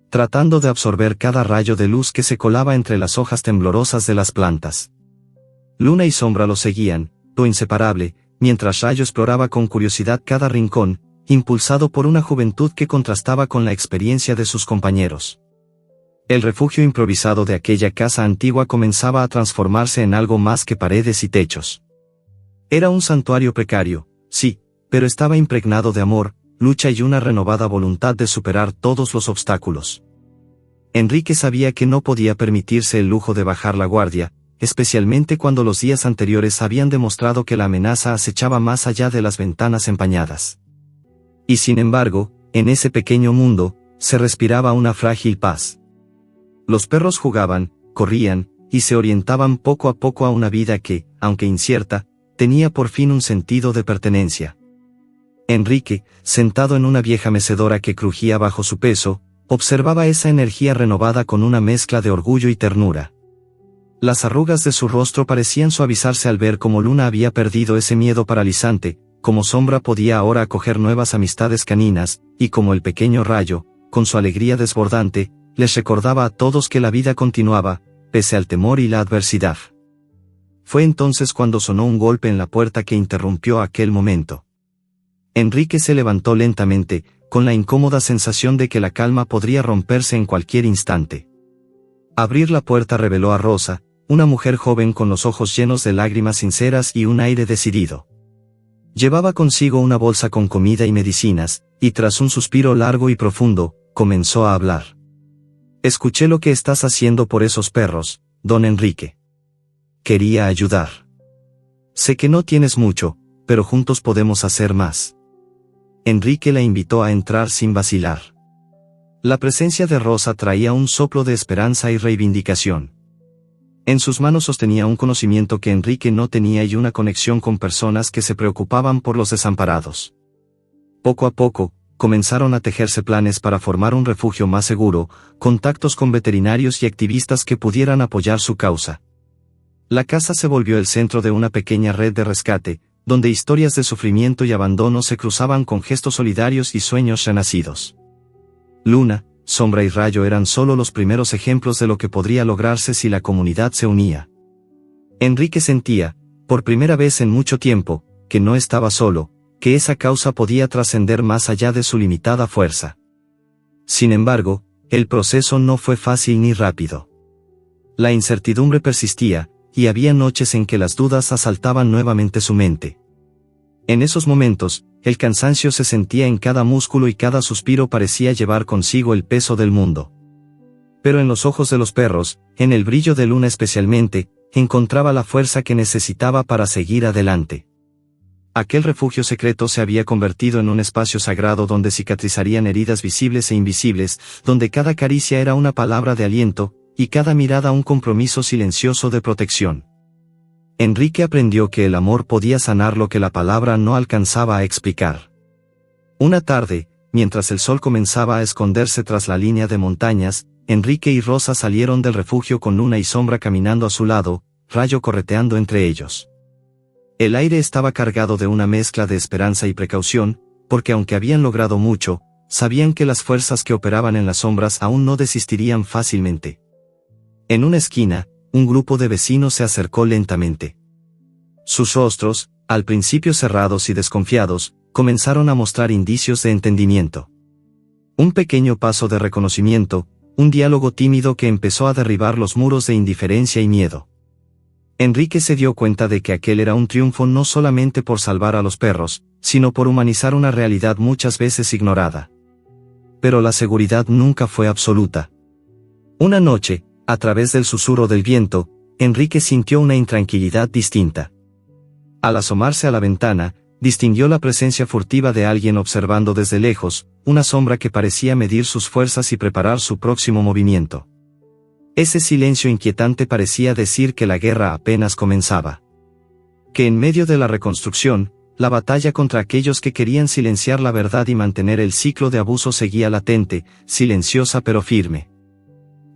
tratando de absorber cada rayo de luz que se colaba entre las hojas temblorosas de las plantas. Luna y Sombra lo seguían, lo inseparable, mientras Rayo exploraba con curiosidad cada rincón, impulsado por una juventud que contrastaba con la experiencia de sus compañeros. El refugio improvisado de aquella casa antigua comenzaba a transformarse en algo más que paredes y techos. Era un santuario precario, sí, pero estaba impregnado de amor, lucha y una renovada voluntad de superar todos los obstáculos. Enrique sabía que no podía permitirse el lujo de bajar la guardia, especialmente cuando los días anteriores habían demostrado que la amenaza acechaba más allá de las ventanas empañadas. Y sin embargo, en ese pequeño mundo, se respiraba una frágil paz. Los perros jugaban, corrían, y se orientaban poco a poco a una vida que, aunque incierta, tenía por fin un sentido de pertenencia. Enrique, sentado en una vieja mecedora que crujía bajo su peso, observaba esa energía renovada con una mezcla de orgullo y ternura. Las arrugas de su rostro parecían suavizarse al ver cómo Luna había perdido ese miedo paralizante, como Sombra podía ahora acoger nuevas amistades caninas, y como el pequeño Rayo, con su alegría desbordante, les recordaba a todos que la vida continuaba, pese al temor y la adversidad. Fue entonces cuando sonó un golpe en la puerta que interrumpió aquel momento. Enrique se levantó lentamente, con la incómoda sensación de que la calma podría romperse en cualquier instante. Abrir la puerta reveló a Rosa, una mujer joven con los ojos llenos de lágrimas sinceras y un aire decidido. Llevaba consigo una bolsa con comida y medicinas, y tras un suspiro largo y profundo, comenzó a hablar. Escuché lo que estás haciendo por esos perros, don Enrique. Quería ayudar. Sé que no tienes mucho, pero juntos podemos hacer más. Enrique la invitó a entrar sin vacilar. La presencia de Rosa traía un soplo de esperanza y reivindicación. En sus manos sostenía un conocimiento que Enrique no tenía y una conexión con personas que se preocupaban por los desamparados. Poco a poco, comenzaron a tejerse planes para formar un refugio más seguro, contactos con veterinarios y activistas que pudieran apoyar su causa. La casa se volvió el centro de una pequeña red de rescate, donde historias de sufrimiento y abandono se cruzaban con gestos solidarios y sueños renacidos. Luna, Sombra y Rayo eran solo los primeros ejemplos de lo que podría lograrse si la comunidad se unía. Enrique sentía, por primera vez en mucho tiempo, que no estaba solo, que esa causa podía trascender más allá de su limitada fuerza. Sin embargo, el proceso no fue fácil ni rápido. La incertidumbre persistía, y había noches en que las dudas asaltaban nuevamente su mente. En esos momentos, el cansancio se sentía en cada músculo y cada suspiro parecía llevar consigo el peso del mundo. Pero en los ojos de los perros, en el brillo de Luna especialmente, encontraba la fuerza que necesitaba para seguir adelante. Aquel refugio secreto se había convertido en un espacio sagrado donde cicatrizarían heridas visibles e invisibles, donde cada caricia era una palabra de aliento, y cada mirada un compromiso silencioso de protección. Enrique aprendió que el amor podía sanar lo que la palabra no alcanzaba a explicar. Una tarde, mientras el sol comenzaba a esconderse tras la línea de montañas, Enrique y Rosa salieron del refugio con Luna y Sombra caminando a su lado, Rayo correteando entre ellos. El aire estaba cargado de una mezcla de esperanza y precaución, porque aunque habían logrado mucho, sabían que las fuerzas que operaban en las sombras aún no desistirían fácilmente. En una esquina, un grupo de vecinos se acercó lentamente. Sus rostros, al principio cerrados y desconfiados, comenzaron a mostrar indicios de entendimiento. Un pequeño paso de reconocimiento, un diálogo tímido que empezó a derribar los muros de indiferencia y miedo. Enrique se dio cuenta de que aquel era un triunfo no solamente por salvar a los perros, sino por humanizar una realidad muchas veces ignorada. Pero la seguridad nunca fue absoluta. Una noche, a través del susurro del viento, Enrique sintió una intranquilidad distinta. Al asomarse a la ventana, distinguió la presencia furtiva de alguien observando desde lejos, una sombra que parecía medir sus fuerzas y preparar su próximo movimiento. Ese silencio inquietante parecía decir que la guerra apenas comenzaba. Que en medio de la reconstrucción, la batalla contra aquellos que querían silenciar la verdad y mantener el ciclo de abuso seguía latente, silenciosa pero firme.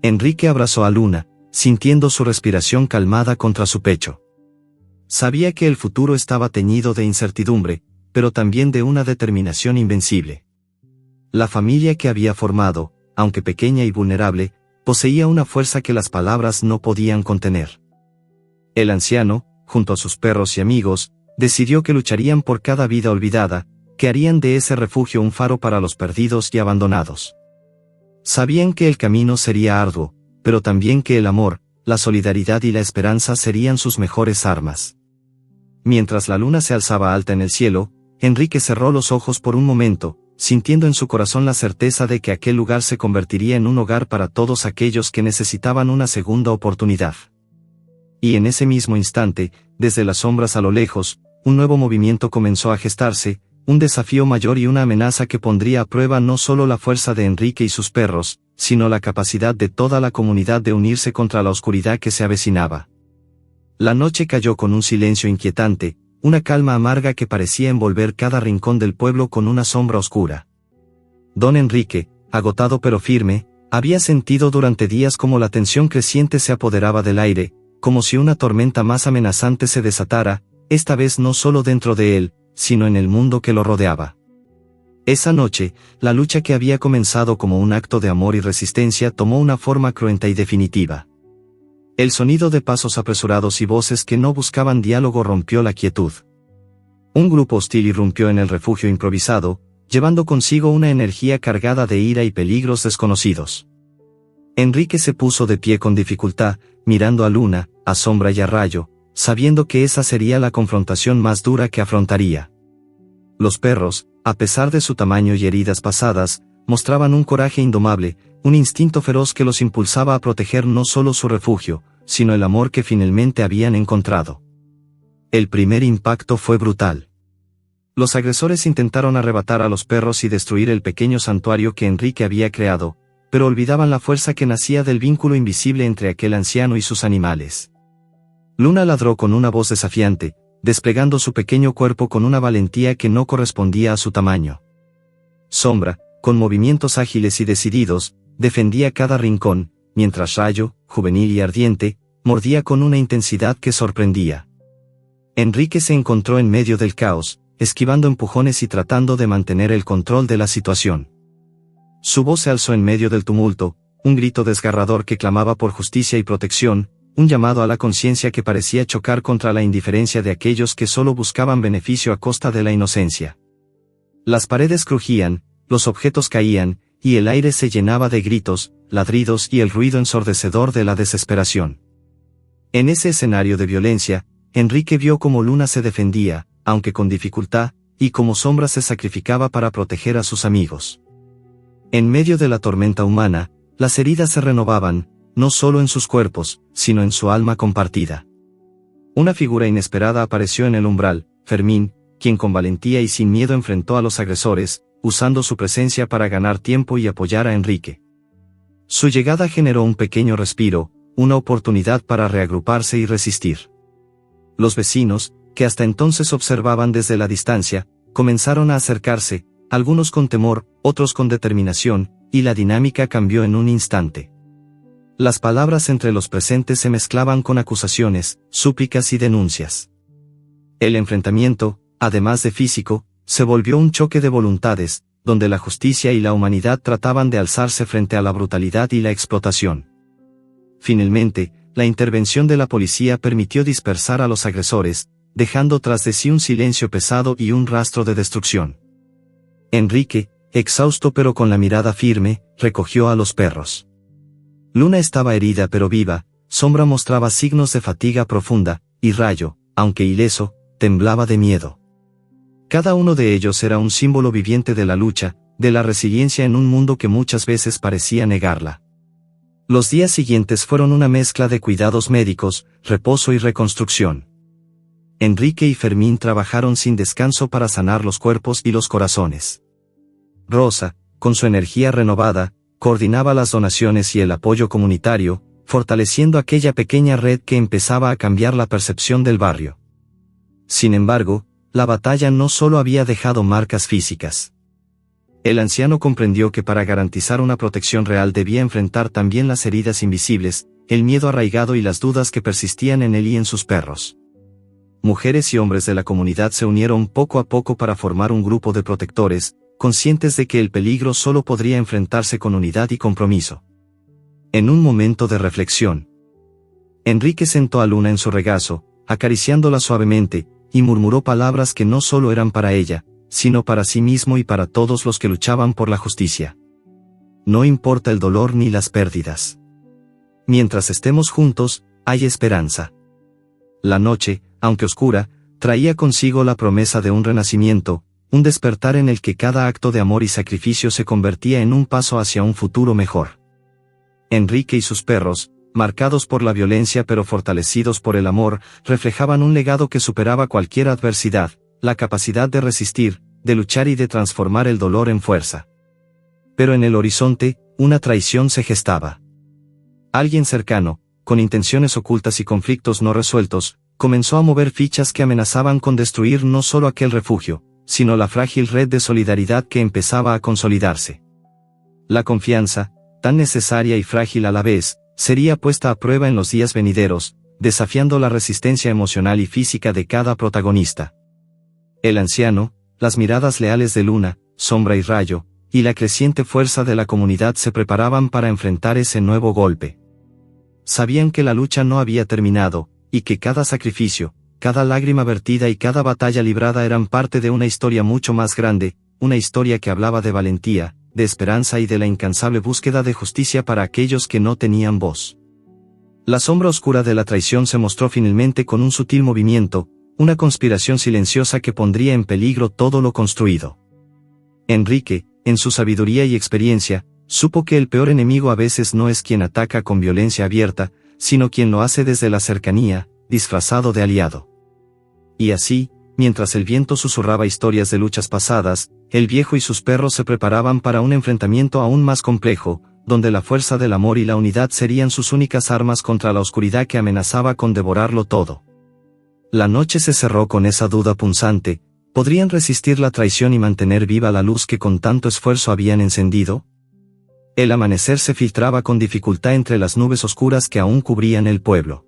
Enrique abrazó a Luna, sintiendo su respiración calmada contra su pecho. Sabía que el futuro estaba teñido de incertidumbre, pero también de una determinación invencible. La familia que había formado, aunque pequeña y vulnerable, poseía una fuerza que las palabras no podían contener. El anciano, junto a sus perros y amigos, decidió que lucharían por cada vida olvidada, que harían de ese refugio un faro para los perdidos y abandonados. Sabían que el camino sería arduo, pero también que el amor, la solidaridad y la esperanza serían sus mejores armas. Mientras la luna se alzaba alta en el cielo, Enrique cerró los ojos por un momento, sintiendo en su corazón la certeza de que aquel lugar se convertiría en un hogar para todos aquellos que necesitaban una segunda oportunidad. Y en ese mismo instante, desde las sombras a lo lejos, un nuevo movimiento comenzó a gestarse, un desafío mayor y una amenaza que pondría a prueba no solo la fuerza de Enrique y sus perros, sino la capacidad de toda la comunidad de unirse contra la oscuridad que se avecinaba. La noche cayó con un silencio inquietante, una calma amarga que parecía envolver cada rincón del pueblo con una sombra oscura. Don Enrique, agotado pero firme, había sentido durante días como la tensión creciente se apoderaba del aire, como si una tormenta más amenazante se desatara, esta vez no solo dentro de él, sino en el mundo que lo rodeaba. Esa noche, la lucha que había comenzado como un acto de amor y resistencia tomó una forma cruenta y definitiva. El sonido de pasos apresurados y voces que no buscaban diálogo rompió la quietud. Un grupo hostil irrumpió en el refugio improvisado, llevando consigo una energía cargada de ira y peligros desconocidos. Enrique se puso de pie con dificultad, mirando a Luna, a Sombra y a Rayo, sabiendo que esa sería la confrontación más dura que afrontaría. Los perros, a pesar de su tamaño y heridas pasadas, mostraban un coraje indomable, un instinto feroz que los impulsaba a proteger no solo su refugio, sino el amor que finalmente habían encontrado. El primer impacto fue brutal. Los agresores intentaron arrebatar a los perros y destruir el pequeño santuario que Enrique había creado, pero olvidaban la fuerza que nacía del vínculo invisible entre aquel anciano y sus animales. Luna ladró con una voz desafiante, desplegando su pequeño cuerpo con una valentía que no correspondía a su tamaño. Sombra, con movimientos ágiles y decididos, defendía cada rincón, mientras Rayo, juvenil y ardiente, mordía con una intensidad que sorprendía. Enrique se encontró en medio del caos, esquivando empujones y tratando de mantener el control de la situación. Su voz se alzó en medio del tumulto, un grito desgarrador que clamaba por justicia y protección, un llamado a la conciencia que parecía chocar contra la indiferencia de aquellos que solo buscaban beneficio a costa de la inocencia. Las paredes crujían, los objetos caían, y el aire se llenaba de gritos, ladridos y el ruido ensordecedor de la desesperación. En ese escenario de violencia, Enrique vio cómo Luna se defendía, aunque con dificultad, y cómo Sombra se sacrificaba para proteger a sus amigos. En medio de la tormenta humana, las heridas se renovaban, no solo en sus cuerpos, sino en su alma compartida. Una figura inesperada apareció en el umbral, Fermín, quien con valentía y sin miedo enfrentó a los agresores, usando su presencia para ganar tiempo y apoyar a Enrique. Su llegada generó un pequeño respiro, una oportunidad para reagruparse y resistir. Los vecinos, que hasta entonces observaban desde la distancia, comenzaron a acercarse, algunos con temor, otros con determinación, y la dinámica cambió en un instante. Las palabras entre los presentes se mezclaban con acusaciones, súplicas y denuncias. El enfrentamiento, además de físico, se volvió un choque de voluntades, donde la justicia y la humanidad trataban de alzarse frente a la brutalidad y la explotación. Finalmente, la intervención de la policía permitió dispersar a los agresores, dejando tras de sí un silencio pesado y un rastro de destrucción. Enrique, exhausto pero con la mirada firme, recogió a los perros. Luna estaba herida pero viva, Sombra mostraba signos de fatiga profunda, y Rayo, aunque ileso, temblaba de miedo. Cada uno de ellos era un símbolo viviente de la lucha, de la resiliencia en un mundo que muchas veces parecía negarla. Los días siguientes fueron una mezcla de cuidados médicos, reposo y reconstrucción. Enrique y Fermín trabajaron sin descanso para sanar los cuerpos y los corazones. Rosa, con su energía renovada, coordinaba las donaciones y el apoyo comunitario, fortaleciendo aquella pequeña red que empezaba a cambiar la percepción del barrio. Sin embargo, la batalla no solo había dejado marcas físicas. El anciano comprendió que para garantizar una protección real debía enfrentar también las heridas invisibles, el miedo arraigado y las dudas que persistían en él y en sus perros. Mujeres y hombres de la comunidad se unieron poco a poco para formar un grupo de protectores, conscientes de que el peligro solo podría enfrentarse con unidad y compromiso. En un momento de reflexión, Enrique sentó a Luna en su regazo, acariciándola suavemente, y murmuró palabras que no solo eran para ella, sino para sí mismo y para todos los que luchaban por la justicia. No importa el dolor ni las pérdidas. Mientras estemos juntos, hay esperanza. La noche, aunque oscura, traía consigo la promesa de un renacimiento, un despertar en el que cada acto de amor y sacrificio se convertía en un paso hacia un futuro mejor. Enrique y sus perros, marcados por la violencia pero fortalecidos por el amor, reflejaban un legado que superaba cualquier adversidad, la capacidad de resistir, de luchar y de transformar el dolor en fuerza. Pero en el horizonte, una traición se gestaba. Alguien cercano, con intenciones ocultas y conflictos no resueltos, comenzó a mover fichas que amenazaban con destruir no solo aquel refugio, sino la frágil red de solidaridad que empezaba a consolidarse. La confianza, tan necesaria y frágil a la vez, sería puesta a prueba en los días venideros, desafiando la resistencia emocional y física de cada protagonista. El anciano, las miradas leales de Luna, Sombra y Rayo, y la creciente fuerza de la comunidad se preparaban para enfrentar ese nuevo golpe. Sabían que la lucha no había terminado, y que cada sacrificio, cada lágrima vertida y cada batalla librada eran parte de una historia mucho más grande, una historia que hablaba de valentía, de esperanza y de la incansable búsqueda de justicia para aquellos que no tenían voz. La sombra oscura de la traición se mostró finalmente con un sutil movimiento, una conspiración silenciosa que pondría en peligro todo lo construido. Enrique, en su sabiduría y experiencia, supo que el peor enemigo a veces no es quien ataca con violencia abierta, sino quien lo hace desde la cercanía, disfrazado de aliado. Y así, mientras el viento susurraba historias de luchas pasadas, el viejo y sus perros se preparaban para un enfrentamiento aún más complejo, donde la fuerza del amor y la unidad serían sus únicas armas contra la oscuridad que amenazaba con devorarlo todo. La noche se cerró con esa duda punzante: ¿podrían resistir la traición y mantener viva la luz que con tanto esfuerzo habían encendido? El amanecer se filtraba con dificultad entre las nubes oscuras que aún cubrían el pueblo.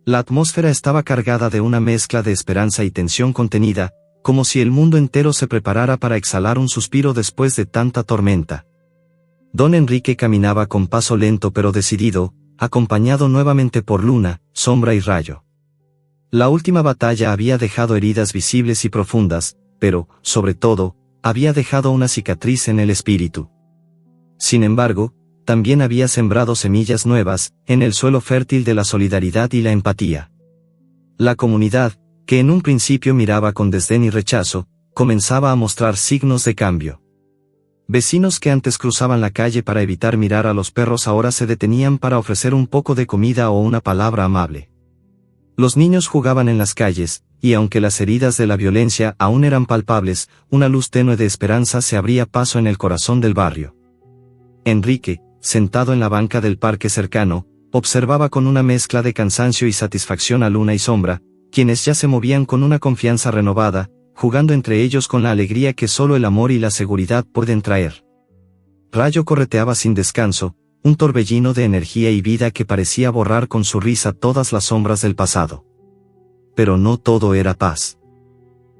La atmósfera estaba cargada de una mezcla de esperanza y tensión contenida, como si el mundo entero se preparara para exhalar un suspiro después de tanta tormenta. Don Enrique caminaba con paso lento pero decidido, acompañado nuevamente por Luna, Sombra y Rayo. La última batalla había dejado heridas visibles y profundas, pero, sobre todo, había dejado una cicatriz en el espíritu. Sin embargo, también había sembrado semillas nuevas, en el suelo fértil de la solidaridad y la empatía. La comunidad, que en un principio miraba con desdén y rechazo, comenzaba a mostrar signos de cambio. Vecinos que antes cruzaban la calle para evitar mirar a los perros ahora se detenían para ofrecer un poco de comida o una palabra amable. Los niños jugaban en las calles, y aunque las heridas de la violencia aún eran palpables, una luz tenue de esperanza se abría paso en el corazón del barrio. Enrique, sentado en la banca del parque cercano, observaba con una mezcla de cansancio y satisfacción a Luna y Sombra, quienes ya se movían con una confianza renovada, jugando entre ellos con la alegría que solo el amor y la seguridad pueden traer. Rayo correteaba sin descanso, un torbellino de energía y vida que parecía borrar con su risa todas las sombras del pasado. Pero no todo era paz.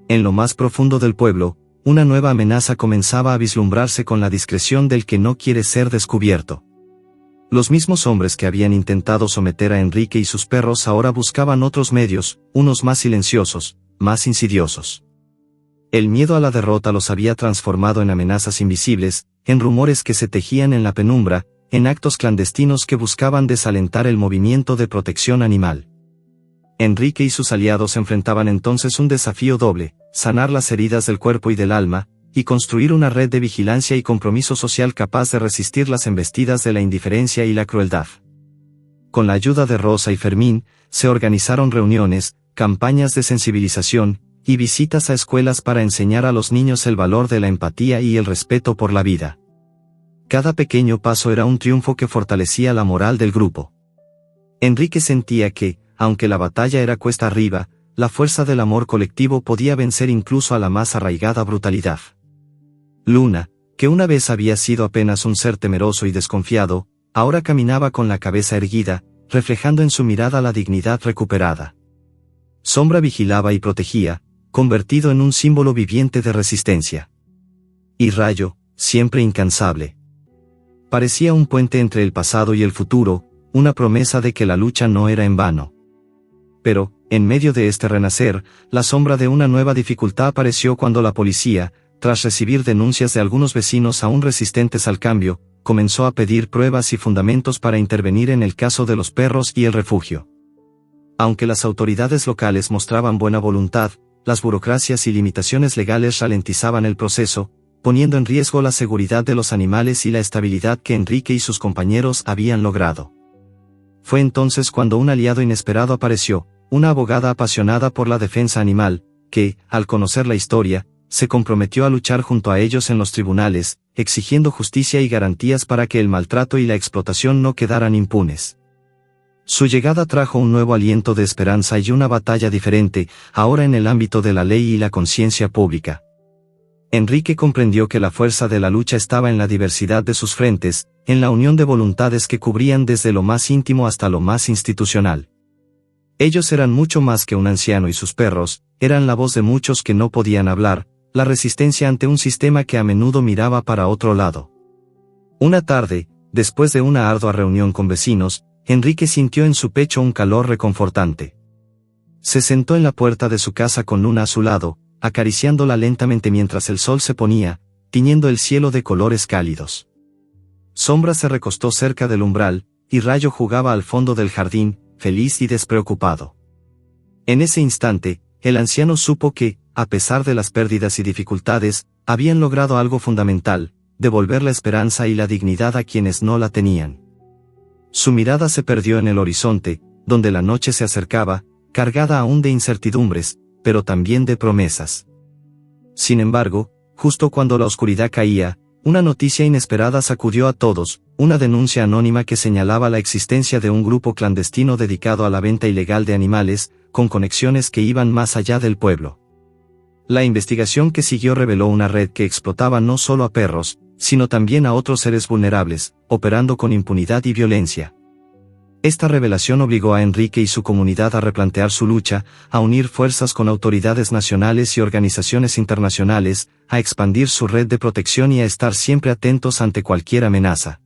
En lo más profundo del pueblo, una nueva amenaza comenzaba a vislumbrarse con la discreción del que no quiere ser descubierto. Los mismos hombres que habían intentado someter a Enrique y sus perros ahora buscaban otros medios, unos más silenciosos, más insidiosos. El miedo a la derrota los había transformado en amenazas invisibles, en rumores que se tejían en la penumbra, en actos clandestinos que buscaban desalentar el movimiento de protección animal. Enrique y sus aliados enfrentaban entonces un desafío doble: sanar las heridas del cuerpo y del alma, y construir una red de vigilancia y compromiso social capaz de resistir las embestidas de la indiferencia y la crueldad. Con la ayuda de Rosa y Fermín, se organizaron reuniones, campañas de sensibilización, y visitas a escuelas para enseñar a los niños el valor de la empatía y el respeto por la vida. Cada pequeño paso era un triunfo que fortalecía la moral del grupo. Enrique sentía que, aunque la batalla era cuesta arriba, la fuerza del amor colectivo podía vencer incluso a la más arraigada brutalidad. Luna, que una vez había sido apenas un ser temeroso y desconfiado, ahora caminaba con la cabeza erguida, reflejando en su mirada la dignidad recuperada. Sombra vigilaba y protegía, convertido en un símbolo viviente de resistencia. Y Rayo, siempre incansable. Parecía un puente entre el pasado y el futuro, una promesa de que la lucha no era en vano. Pero, en medio de este renacer, la sombra de una nueva dificultad apareció cuando la policía, tras recibir denuncias de algunos vecinos aún resistentes al cambio, comenzó a pedir pruebas y fundamentos para intervenir en el caso de los perros y el refugio. Aunque las autoridades locales mostraban buena voluntad, las burocracias y limitaciones legales ralentizaban el proceso, poniendo en riesgo la seguridad de los animales y la estabilidad que Enrique y sus compañeros habían logrado. Fue entonces cuando un aliado inesperado apareció, una abogada apasionada por la defensa animal, que, al conocer la historia, se comprometió a luchar junto a ellos en los tribunales, exigiendo justicia y garantías para que el maltrato y la explotación no quedaran impunes. Su llegada trajo un nuevo aliento de esperanza y una batalla diferente, ahora en el ámbito de la ley y la conciencia pública. Enrique comprendió que la fuerza de la lucha estaba en la diversidad de sus frentes, en la unión de voluntades que cubrían desde lo más íntimo hasta lo más institucional. Ellos eran mucho más que un anciano y sus perros, eran la voz de muchos que no podían hablar, la resistencia ante un sistema que a menudo miraba para otro lado. Una tarde, después de una ardua reunión con vecinos, Enrique sintió en su pecho un calor reconfortante. Se sentó en la puerta de su casa con Luna a su lado, acariciándola lentamente mientras el sol se ponía, tiñendo el cielo de colores cálidos. Sombra se recostó cerca del umbral, y Rayo jugaba al fondo del jardín, feliz y despreocupado. En ese instante, el anciano supo que, a pesar de las pérdidas y dificultades, habían logrado algo fundamental: devolver la esperanza y la dignidad a quienes no la tenían. Su mirada se perdió en el horizonte, donde la noche se acercaba, cargada aún de incertidumbres, pero también de promesas. Sin embargo, justo cuando la oscuridad caía, una noticia inesperada sacudió a todos: una denuncia anónima que señalaba la existencia de un grupo clandestino dedicado a la venta ilegal de animales, con conexiones que iban más allá del pueblo. La investigación que siguió reveló una red que explotaba no solo a perros, sino también a otros seres vulnerables, operando con impunidad y violencia. Esta revelación obligó a Enrique y su comunidad a replantear su lucha, a unir fuerzas con autoridades nacionales y organizaciones internacionales, a expandir su red de protección y a estar siempre atentos ante cualquier amenaza.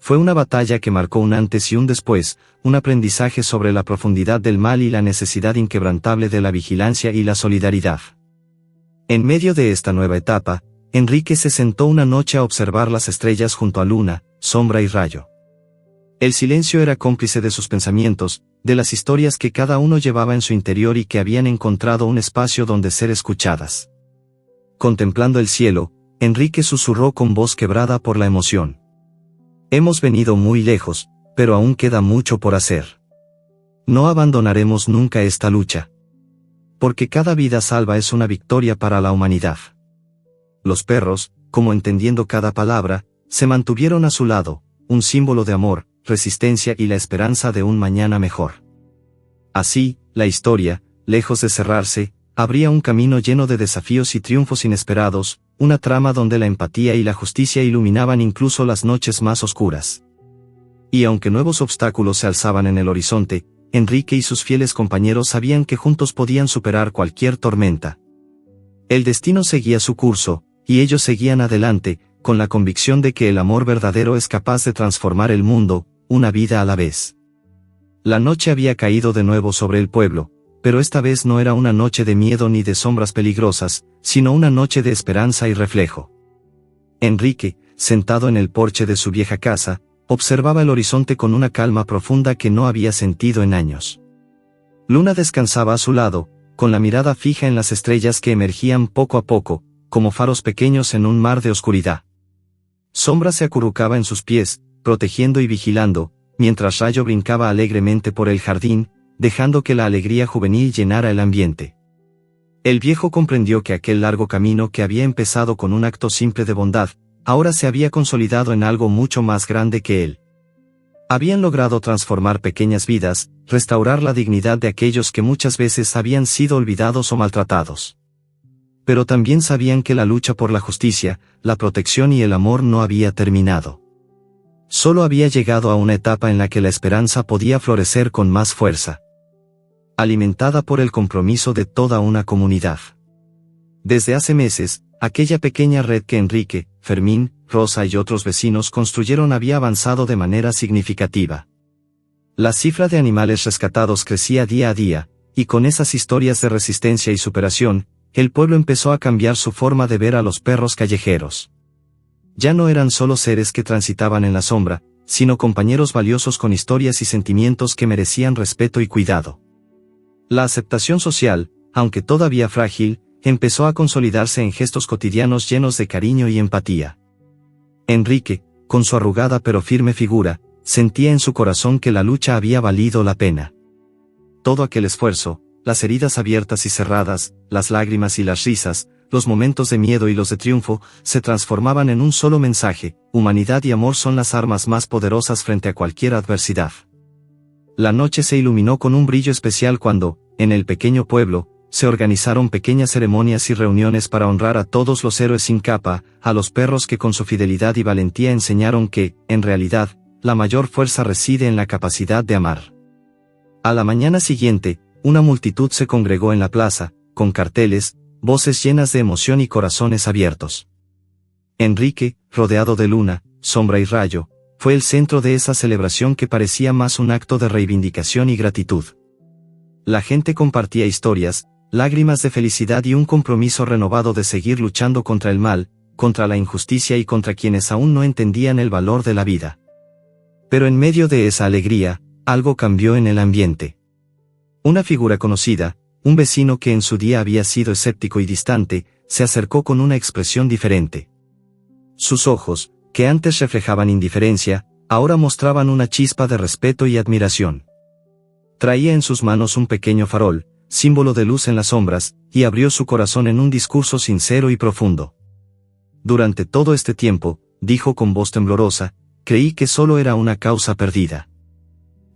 Fue una batalla que marcó un antes y un después, un aprendizaje sobre la profundidad del mal y la necesidad inquebrantable de la vigilancia y la solidaridad. En medio de esta nueva etapa, Enrique se sentó una noche a observar las estrellas junto a Luna, Sombra y Rayo. El silencio era cómplice de sus pensamientos, de las historias que cada uno llevaba en su interior y que habían encontrado un espacio donde ser escuchadas. Contemplando el cielo, Enrique susurró con voz quebrada por la emoción: «Hemos venido muy lejos, pero aún queda mucho por hacer. No abandonaremos nunca esta lucha. Porque cada vida salva es una victoria para la humanidad». Los perros, como entendiendo cada palabra, se mantuvieron a su lado, un símbolo de amor, resistencia y la esperanza de un mañana mejor. Así, la historia, lejos de cerrarse, abría un camino lleno de desafíos y triunfos inesperados, una trama donde la empatía y la justicia iluminaban incluso las noches más oscuras. Y aunque nuevos obstáculos se alzaban en el horizonte, Enrique y sus fieles compañeros sabían que juntos podían superar cualquier tormenta. El destino seguía su curso, y ellos seguían adelante, con la convicción de que el amor verdadero es capaz de transformar el mundo, una vida a la vez. La noche había caído de nuevo sobre el pueblo, pero esta vez no era una noche de miedo ni de sombras peligrosas, sino una noche de esperanza y reflejo. Enrique, sentado en el porche de su vieja casa, observaba el horizonte con una calma profunda que no había sentido en años. Luna descansaba a su lado, con la mirada fija en las estrellas que emergían poco a poco, como faros pequeños en un mar de oscuridad. Sombra se acurrucaba en sus pies, protegiendo y vigilando, mientras Rayo brincaba alegremente por el jardín, dejando que la alegría juvenil llenara el ambiente. El viejo comprendió que aquel largo camino que había empezado con un acto simple de bondad, ahora se había consolidado en algo mucho más grande que él. Habían logrado transformar pequeñas vidas, restaurar la dignidad de aquellos que muchas veces habían sido olvidados o maltratados. Pero también sabían que la lucha por la justicia, la protección y el amor no había terminado. Solo había llegado a una etapa en la que la esperanza podía florecer con más fuerza, alimentada por el compromiso de toda una comunidad. Desde hace meses, aquella pequeña red que Enrique, Fermín, Rosa y otros vecinos construyeron había avanzado de manera significativa. La cifra de animales rescatados crecía día a día, y con esas historias de resistencia y superación, el pueblo empezó a cambiar su forma de ver a los perros callejeros. Ya no eran solo seres que transitaban en la sombra, sino compañeros valiosos con historias y sentimientos que merecían respeto y cuidado. La aceptación social, aunque todavía frágil, empezó a consolidarse en gestos cotidianos llenos de cariño y empatía. Enrique, con su arrugada pero firme figura, sentía en su corazón que la lucha había valido la pena. Todo aquel esfuerzo, las heridas abiertas y cerradas, las lágrimas y las risas, los momentos de miedo y los de triunfo, se transformaban en un solo mensaje: humanidad y amor son las armas más poderosas frente a cualquier adversidad. La noche se iluminó con un brillo especial cuando, en el pequeño pueblo, se organizaron pequeñas ceremonias y reuniones para honrar a todos los héroes sin capa, a los perros que con su fidelidad y valentía enseñaron que, en realidad, la mayor fuerza reside en la capacidad de amar. A la mañana siguiente, una multitud se congregó en la plaza, con carteles, voces llenas de emoción y corazones abiertos. Enrique, rodeado de Luna, Sombra y Rayo, fue el centro de esa celebración que parecía más un acto de reivindicación y gratitud. La gente compartía historias, lágrimas de felicidad y un compromiso renovado de seguir luchando contra el mal, contra la injusticia y contra quienes aún no entendían el valor de la vida. Pero en medio de esa alegría, algo cambió en el ambiente. Una figura conocida, un vecino que en su día había sido escéptico y distante, se acercó con una expresión diferente. Sus ojos, que antes reflejaban indiferencia, ahora mostraban una chispa de respeto y admiración. Traía en sus manos un pequeño farol, símbolo de luz en las sombras, y abrió su corazón en un discurso sincero y profundo. Durante todo este tiempo, dijo con voz temblorosa, creí que solo era una causa perdida.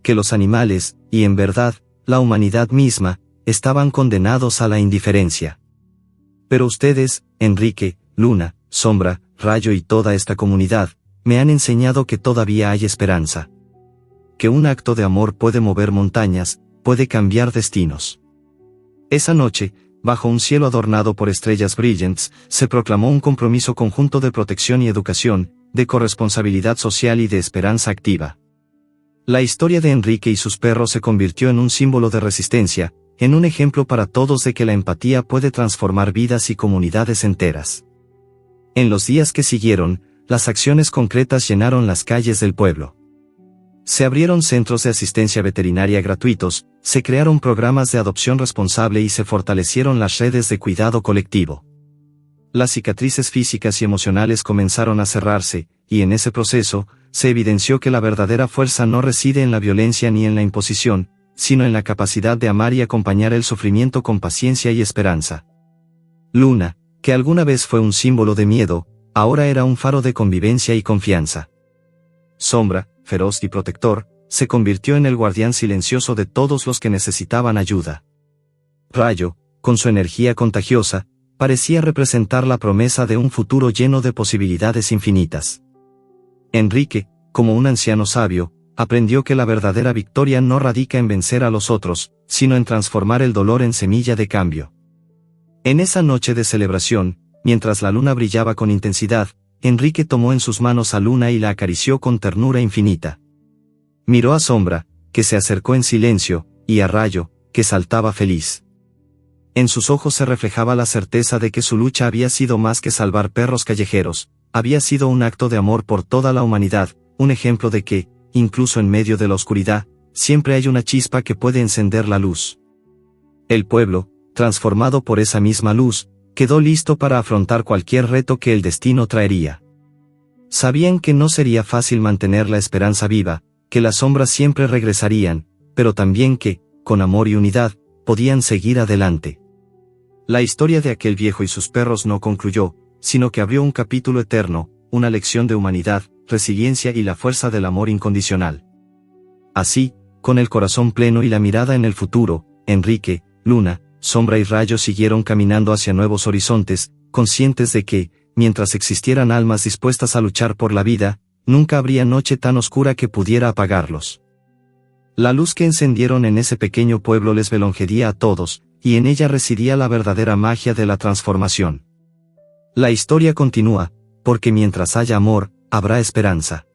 Que los animales, y en verdad, la humanidad misma, estaban condenados a la indiferencia. Pero ustedes, Enrique, Luna, Sombra, Rayo y toda esta comunidad, me han enseñado que todavía hay esperanza. Que un acto de amor puede mover montañas, puede cambiar destinos. Esa noche, bajo un cielo adornado por estrellas brillantes, se proclamó un compromiso conjunto de protección y educación, de corresponsabilidad social y de esperanza activa. La historia de Enrique y sus perros se convirtió en un símbolo de resistencia, en un ejemplo para todos de que la empatía puede transformar vidas y comunidades enteras. En los días que siguieron, las acciones concretas llenaron las calles del pueblo. Se abrieron centros de asistencia veterinaria gratuitos, se crearon programas de adopción responsable y se fortalecieron las redes de cuidado colectivo. Las cicatrices físicas y emocionales comenzaron a cerrarse, y en ese proceso, se evidenció que la verdadera fuerza no reside en la violencia ni en la imposición, sino en la capacidad de amar y acompañar el sufrimiento con paciencia y esperanza. Luna, que alguna vez fue un símbolo de miedo, ahora era un faro de convivencia y confianza. Sombra, feroz y protector, se convirtió en el guardián silencioso de todos los que necesitaban ayuda. Rayo, con su energía contagiosa, parecía representar la promesa de un futuro lleno de posibilidades infinitas. Enrique, como un anciano sabio, aprendió que la verdadera victoria no radica en vencer a los otros, sino en transformar el dolor en semilla de cambio. En esa noche de celebración, mientras la luna brillaba con intensidad, Enrique tomó en sus manos a Luna y la acarició con ternura infinita. Miró a Sombra, que se acercó en silencio, y a Rayo, que saltaba feliz. En sus ojos se reflejaba la certeza de que su lucha había sido más que salvar perros callejeros, había sido un acto de amor por toda la humanidad, un ejemplo de que, incluso en medio de la oscuridad, siempre hay una chispa que puede encender la luz. El pueblo, transformado por esa misma luz, quedó listo para afrontar cualquier reto que el destino traería. Sabían que no sería fácil mantener la esperanza viva, que las sombras siempre regresarían, pero también que, con amor y unidad, podían seguir adelante. La historia de aquel viejo y sus perros no concluyó, sino que abrió un capítulo eterno, una lección de humanidad, resiliencia y la fuerza del amor incondicional. Así, con el corazón pleno y la mirada en el futuro, Enrique, Luna, Sombra y Rayo siguieron caminando hacia nuevos horizontes, conscientes de que, mientras existieran almas dispuestas a luchar por la vida, nunca habría noche tan oscura que pudiera apagarlos. La luz que encendieron en ese pequeño pueblo les belongería a todos, y en ella residía la verdadera magia de la transformación. La historia continúa, porque mientras haya amor, habrá esperanza.